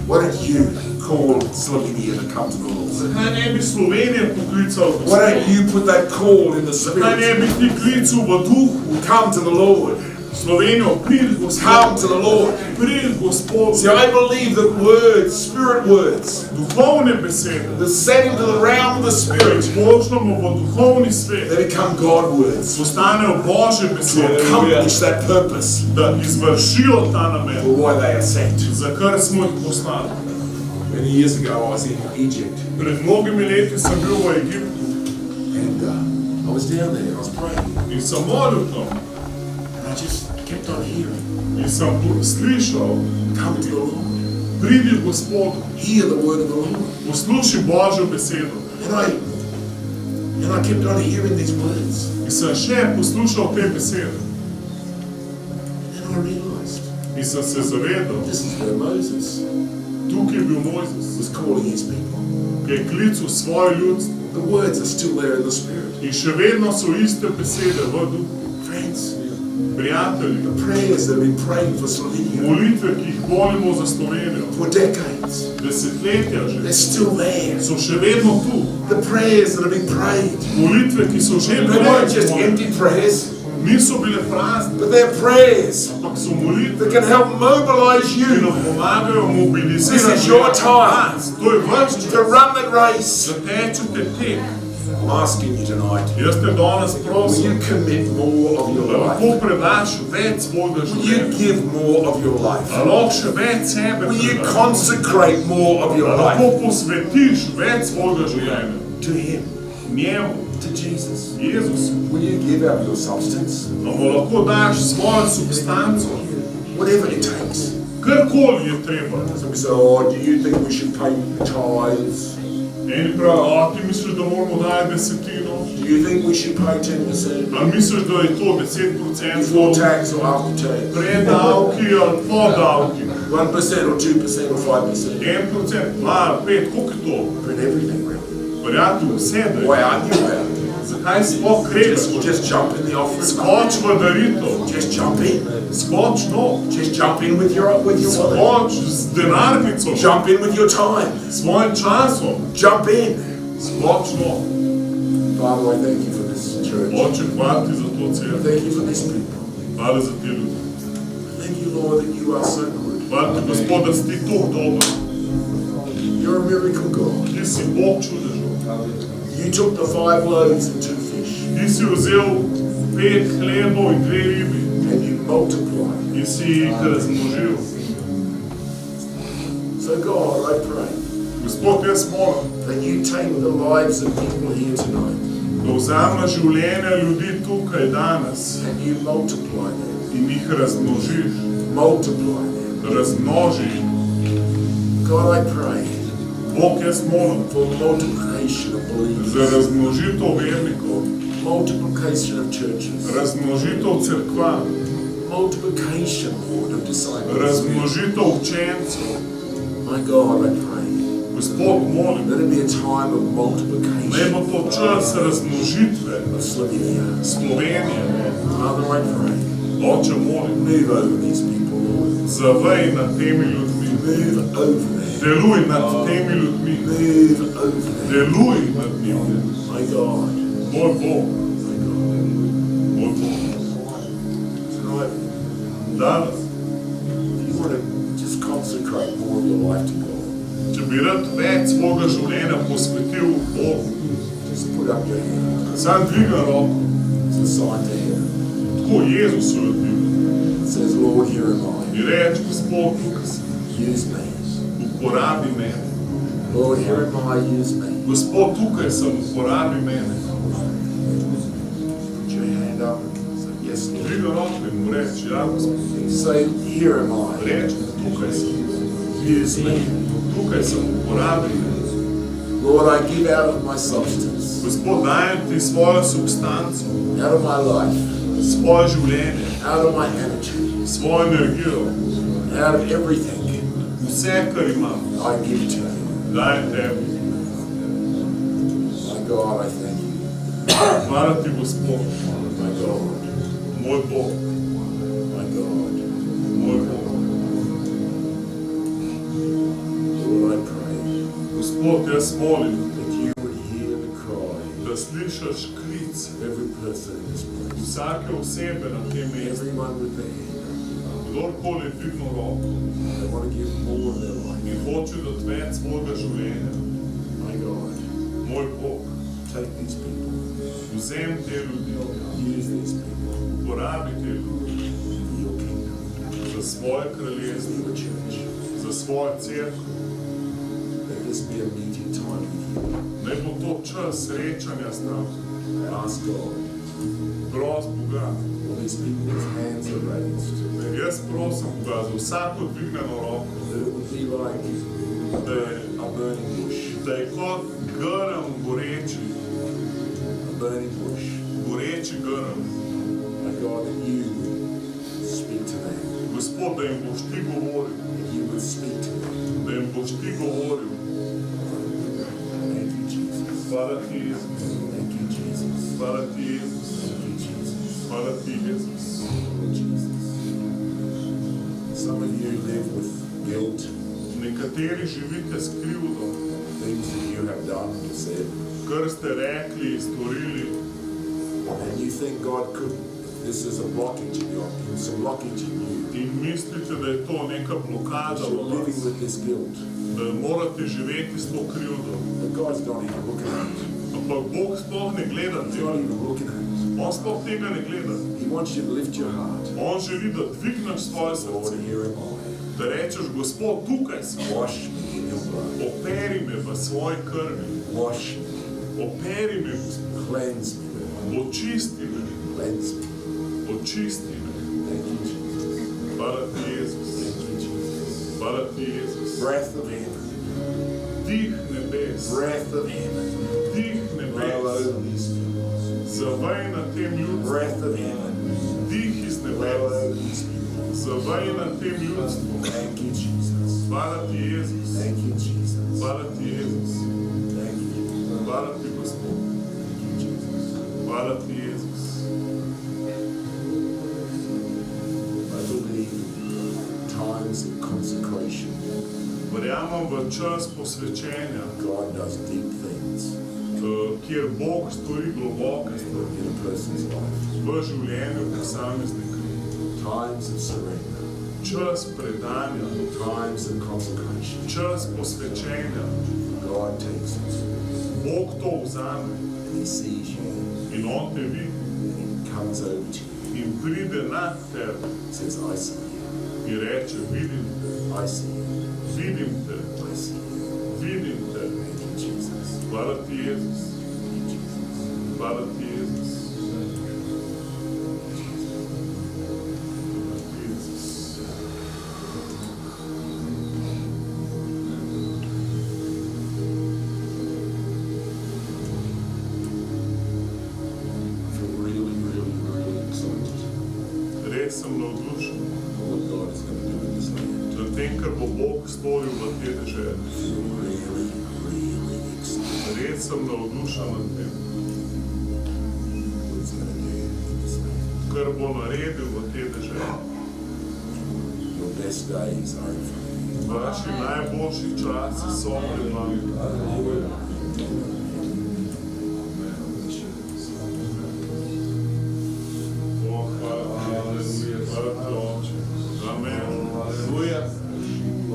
Why don't you call Slovenia to come to the Lord? Zakaj ne bi Slovenije poklical, Why Gospod? don't you put that call in the Zakaj ne Spirit? bi ti klical v duhu? Come to the Lord. Slovenijo, pridi, Come Gospod. to the Lord. Pridi, Gospod. See, I believe that words, spirit words, Duhovne besede, that set into the realm of the Spirit, spoštamo v duhovni svet, they become God words. postanejo Božje To besede, accomplish that purpose da izvršijo ta namen, for why they are sent. za kar smo jih poslali. Many years ago, I was in Egypt, Pred mnogimi leti sem bil v Egiptu and I was down there, I was praying, in sem molil tam and I just kept on hearing, in sem slišal, come to the Lord, pridi Gospodu, hear the word of the Lord. posluši Božjo besedo. And I kept on hearing these words, In sem še poslušal te besede and I realized in sem se zavedal, this is where Moses tukaj je bil Mojzes, was calling his people. ki je klical svoje ljudstvo The words are still there in the Spirit. in še vedno so iste besede v duhu. Friends, Prijatelji, the prayers that have been praying for Slovenia molitve, ki jih molimo za Slovenijo, for decades, desetletja že, they're still there. so še vedno tu. The prayers that have been prayed, Molitve, ki so že they weren't just bile, empty prayers, niso bile prazne, but they're prayers ampak so molitve, that can help mobilize ki nam you pomagajo This mobilizirati is your time. vas. To je vaš to čas, run that race. da tečete tek. I'm asking you tonight, Jaz te danes will prosim, you commit more of your da lahko life? predaš več svojega Will you življenja, give more of your life? da lahko še več sebe Will you predaš, consecrate more of da your lahko life posvetiš več svojega življenja to Him, njemu, to Jesus? Jezusu. Will you give up your substance? Da mu lahko daš svojo substanco, Whatever it takes. karkoli je treba. Some say, oh, do you think we should pay tithes? Eni pravijo, a ti misliš, da moramo dajati desetino? Do you think we should pay 10% Ali misliš, da je to before 10% tax or after tax? pred davki ali po davki? 1% or 2% or 5%? 1%, 2, 5, koliko je to? Print everything really. Prijatelj, vse da Why je. argue about it? Zakaj sploh kregaš? Just jump in the offering. Skoč v daritev, Just jump in. skoč no, Just jump in with your wallet. skoč z denarnico, Jump in with your time. s svojim časom, Jump in. skoč no. Father, I thank you for this church. Oče, hvala ti za to cerkev, Thank you for these people. hvala za te ljudi. Thank you, Lord, that you are so good. Hvala ti, Gospod, da si ti tako dober. You're a miracle God. Ti si Bog čudežev. You took the 5 loaves and 2 fish Ti si vzel 5 hlebov in 2 ribi and you multiplied. in si jih razmnožil. So God, I pray Gospod, jaz molim, that you take the lives of people here tonight da vzameš življenja ljudi tukaj danes and you multiply them. in jih razmnožiš. Multiply them. Razmnoži. God, I pray Bog, jaz molim for multiplication of za believers, razmnožitev vernikov, multiplication of churches, razmnožitev cerkva, multiplication, Lord, of disciples. Razmnožitev učencev. My God, I pray. Gospod, molim, Let it be a time of naj multiplication bo to čas razmnožitve of Slovenia. Slovenije. Father, I pray. Oče, molim, Move over these people, Lord. zavej nad temi ljudmi. Move over them. Deluj nad temi ljudmi. Move over them. Deluj nad njimi. My God. Moj Bog, My God. moj Bog. Tonight, Danes, if you want to just consecrate more of your life to God, če bi rad več svojega življenja posvetil Bogu, just put up your hand. sam dviga roko, It's a sign to heaven. tako Jezus jo dviga. It says, Lord, here am In I. reči, Gospod, tukaj sem, Use me. uporabi mene. Lord, here am I. Use me. Gospod, tukaj sem, uporabi mene. Put your hand up and say, yes, Lord. Dviga roko in mu reči, ja, Gospod. Say, here am I. Reči, tukaj sem, Use me. tukaj sem, uporabi me. Lord, I give out of my substance, Gospod, dajem ti svojo substanco, out of my life, svoje življenje, out of my energy, svojo energijo, out of everything vse, kar imam, I give to you. dajem tebi. My God, I thank you. Hvala ti, Gospod, My God, moj Bog, my God. moj Bog. Lord, I pray Gospod, jaz molim, that you would hear the cry da slišiš klic of every person in this place, vsake osebe na tem mestu. everyone with their hand. Kdorkoli je dvignil roko They want to give more of their life. in hoče dati več svojega življenja, My God, moj Bog, take these people, vzem te ljudi, use these people uporabi te ljudi for your kingdom, za svoje for kraljestvo, your church. za svojo cerkev. Let this be a meeting time with you. Naj bo to čas srečanja s nami. I ask God, Pros Boga, all these people whose hands are raised, jaz prosim Boga za vsako dvignjeno roko, that it would be like da je, a burning bush, da je kot grm goreči, a burning bush. goreči grm. My God, that you would speak to them, Gospod, da jim boš ti govoril, that you would speak to them. da jim boš ti govoril. Thank you, Jesus. Hvala ti, Jezus. Thank you, Jesus. Hvala ti, Jezus. Thank you, Jesus. Hvala ti, Jezus. Lord Jesus. Some of you live with guilt, Nekateri živite s krivdo, things that you have done or said, kar ste rekli, storili, and you think God could, this is a blockage in you, it's a blockage in you. in mislite, da je to neka blokada You're v living vas, with this guilt. da morate živeti s to krivdo. But God's not even looking at it. Ampak Bog sploh ne gleda He's tega. not even looking at it. On sploh tega ne gleda. He wants you to lift your heart. On želi, da dvigneš svoje Lord, srce, here am I. da rečeš, Gospod, tukaj sem. Wash me in your blood. Operi me v svoji krvi. Wash me. Operi me, Gospod. Cleanse me, Lord. Očisti me. Cleanse me. Očisti me. Thank you, Jesus. Hvala ti, Jezus. Thank you, Jesus. Hvala ti, Jezus. Breath of heaven. Dih nebes. Breath of heaven. Dih Blow nebes. over these people. Zavaj na tem ljudstvu. Breath of heaven. Dih iz Blow nebes. over these people. Zavaj na tem ljudstvu. Thank you, Jesus. Hvala ti, Jezus. Thank you, Jesus. Hvala ti, Jezus. Thank you. Hvala ti, Gospod. Thank you, Jesus. Hvala ti, Jezus. I believe times of consecration, Verjamem v čas posvečenja, God does deep things kjer Bog stori globoke stvari in a person's life. v življenju posameznika. Times of surrender. Čas predanja, Times of consecration. čas posvečenja. God takes it Bog to vzame and He sees you in On te vidi and He comes over to you in pride nad tebe and says, I see you. in reče, vidim te, I see you. vidim te, I see you. vidim te. Thank you, Jesus. Hvala ti, Jezus. Thank you, Jesus. Hvala ti, Jezus. I feel really, really, really excited. Res sem navdušen. tem, kar bo Bog storil v tej deželi. Res sem navdušen nad tem, kar bo naredil v tej deželi. Vaši najboljši časi so pred vami. Amen.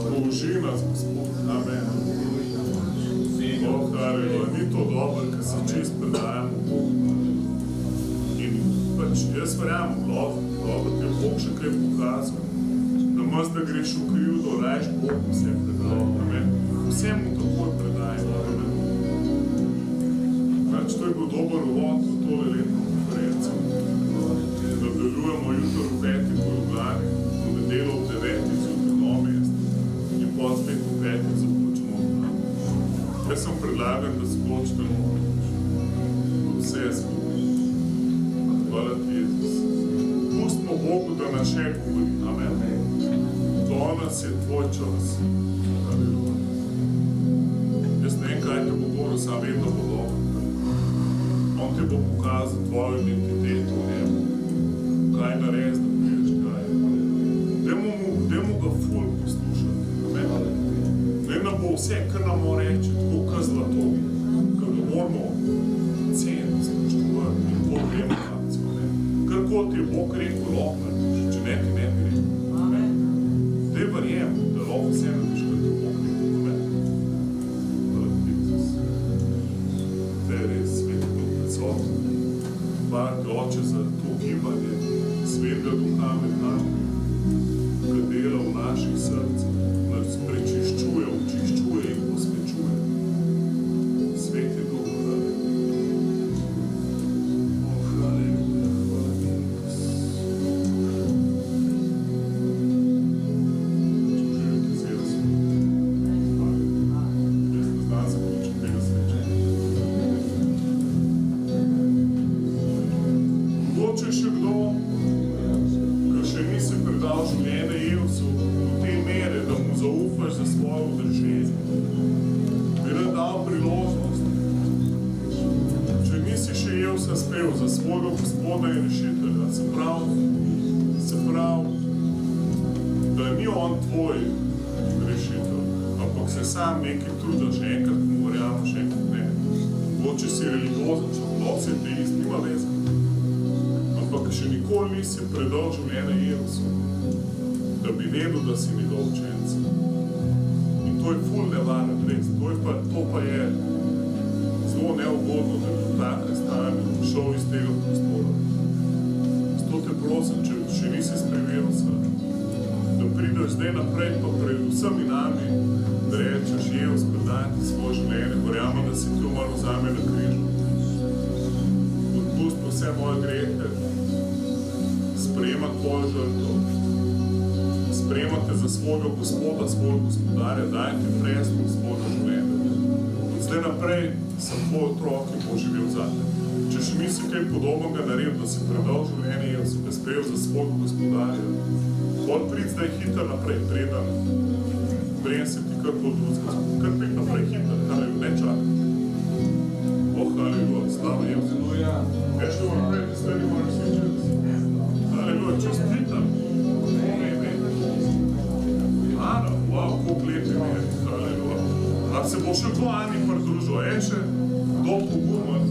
Použi nas, Gospod. Amen. Haleluja. Ni to dobro, ker se čist predajamo. In pač jaz verjamem, dobro ti je Bog še kaj pokazal. Namesto da greš v krivdo, rajš Bog vsem predaj. Amen. Vsem mu takoj predaj. Amen. Pač to je bil dober uvod v tole letno konferenco. Nadaljujemo jutro v 5. v Ljubljani, v nedeljo ob 9. zjutraj Novo mesto in pot spet v 5. zaključimo. Jaz sem predlagan, da skočite vse skupaj. Hvala ti, Jezus. Pustimo Bogu, da nas še govori. Amen. Danes je tvoj čas. Haleluja. Jaz ne vem, kaj te bo govoril, sam vem, da bo dobro. On te bo pokazal tvojo identiteto v njemu. Kaj narediti, da priješ kaj. Dajmo ga ful poslušati. Ne nam bo vse, kar nam mora reči, tako kot zlato. Ker ga moramo ceniti, spoštovati in Bog vemo akcijo. Karkoli ti je Bog rekel, lahko narediš, če ne ti ne bi rekel. Daj verjem, da lahko vse narediš, kar ti Bog rekel. Hvala ti, Jezus. Te je res svet Bog predsoten. Hvala ti, Oče, za to gibanje Svetega Duha med nami, ki dela v naših srcih, nas prečiščuje, očiščuje in posvečuje. Sveti Duh, haleluja, hvala ti, Jezus. Če želite zelo se. Haleluja. Jaz ne znam zaključiti tega srečanja. Mogoče še kdo, ki še nisi predal življenje Jezusu do te mere, da mu zaupaš za svojo udrženje. Bi rad dal priložnost. Če nisi še Jezusa sprejel za svojega Gospoda in rešitelja, se pravi, da ni on tvoj rešitelj, ampak se sam nekaj trudiš, enkrat mu verjameš, enkrat ne. Mogoče si religiozen, če lahko si ateist, nima veze. Ampak še nikoli nisi predal življenje Jezusu, da bi vedel, da si njegov učenec. In to je ful nevaren res. To pa je zelo neugodno, da bi v takve stanje šel iz tega prostora. Zato te prosim, če še nisi sprejel se, da prideš zdaj naprej, pa pred vsemi nami, da rečeš, Jezus, predaj ti svoje življenje, verjamem, da si ti umrl zame na križu. Odpusti vse moje grehe, sprejema tvojo žrtvo, sprejema te za svojega Gospoda, svojega Gospodarja, daj ti prestol svojega življenja. Od zdaj naprej sem tvoj otrok in bo živel zate. Če še nisi kaj podobnega naredil, da si predal življenje in si ga sprejel za svojega Gospodarja, pot prid zdaj hitro naprej, preden se ti kar bolj drugega. Kar prid naprej hitro, haleluja, ne čakaj. Haleluja, slava Jezus. Veš, da vam prej, da ste ne moraš svičati. Haleluja, čestitam. Ana, wow, koliko let je meni. Haleluja. A se bo še kdo Ani pridružil, še kdo pogumen,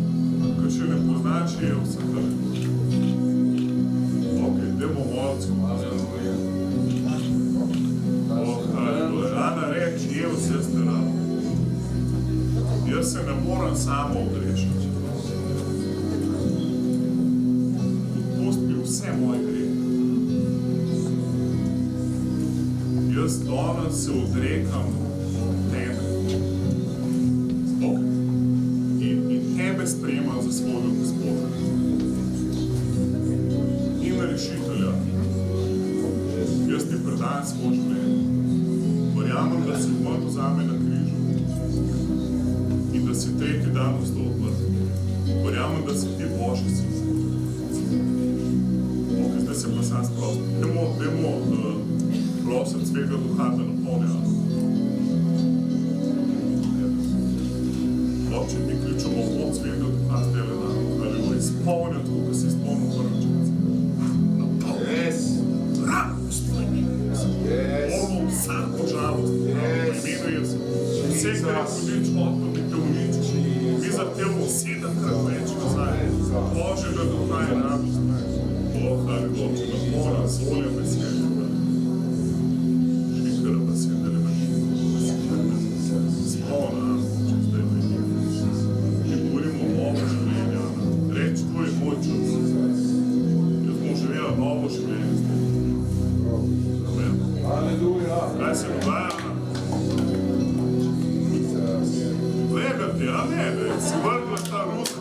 ker še ne poznači Jezusa. Haleluja. Ok, idemo molci. Haleluja. Ana reči, Jezus, jaz te rabim. Jaz se ne moram samo odrešiti. Odpusti mi vse moje grehe. Jaz danes se odrekam tebe. In tebe sprejemam za svojega Gospoda. In rešitelja. Jaz ti predajam svoje življenje. Verjamem, da si umrl zame na križu. In da si tretji dan vstal od mrtvih. Verjamem, da si ti Božji sin. Ok, zdaj se pa sam sprosti. Dajmo prosim Svetega Duha, da napolnja. Oče, mi kličemo od Svetega Duha zdaj le nam. Haleluja, izpolnja tako, ko si izpolnil prvičec. Yes. Radost v imenu Jezusa. Ovo vsako žalost. V imenu Jezusa. Vse, kar je hudič odno, bi te uničil. Mi za te bomo 7-krat več nazaj. Božjega Duha je radost. O, haleluja, če nas mora z voljo veselja. Šikara veselja, spolna, če zdaj v imenu Jezusa. Mi govorimo o novo življenje. Reč, to je moj čas. Jaz bom živela novo življenje zdaj. Amen. Aleluja. Kaj se dogaja? Gledate, a ne, da si vrgla ta rus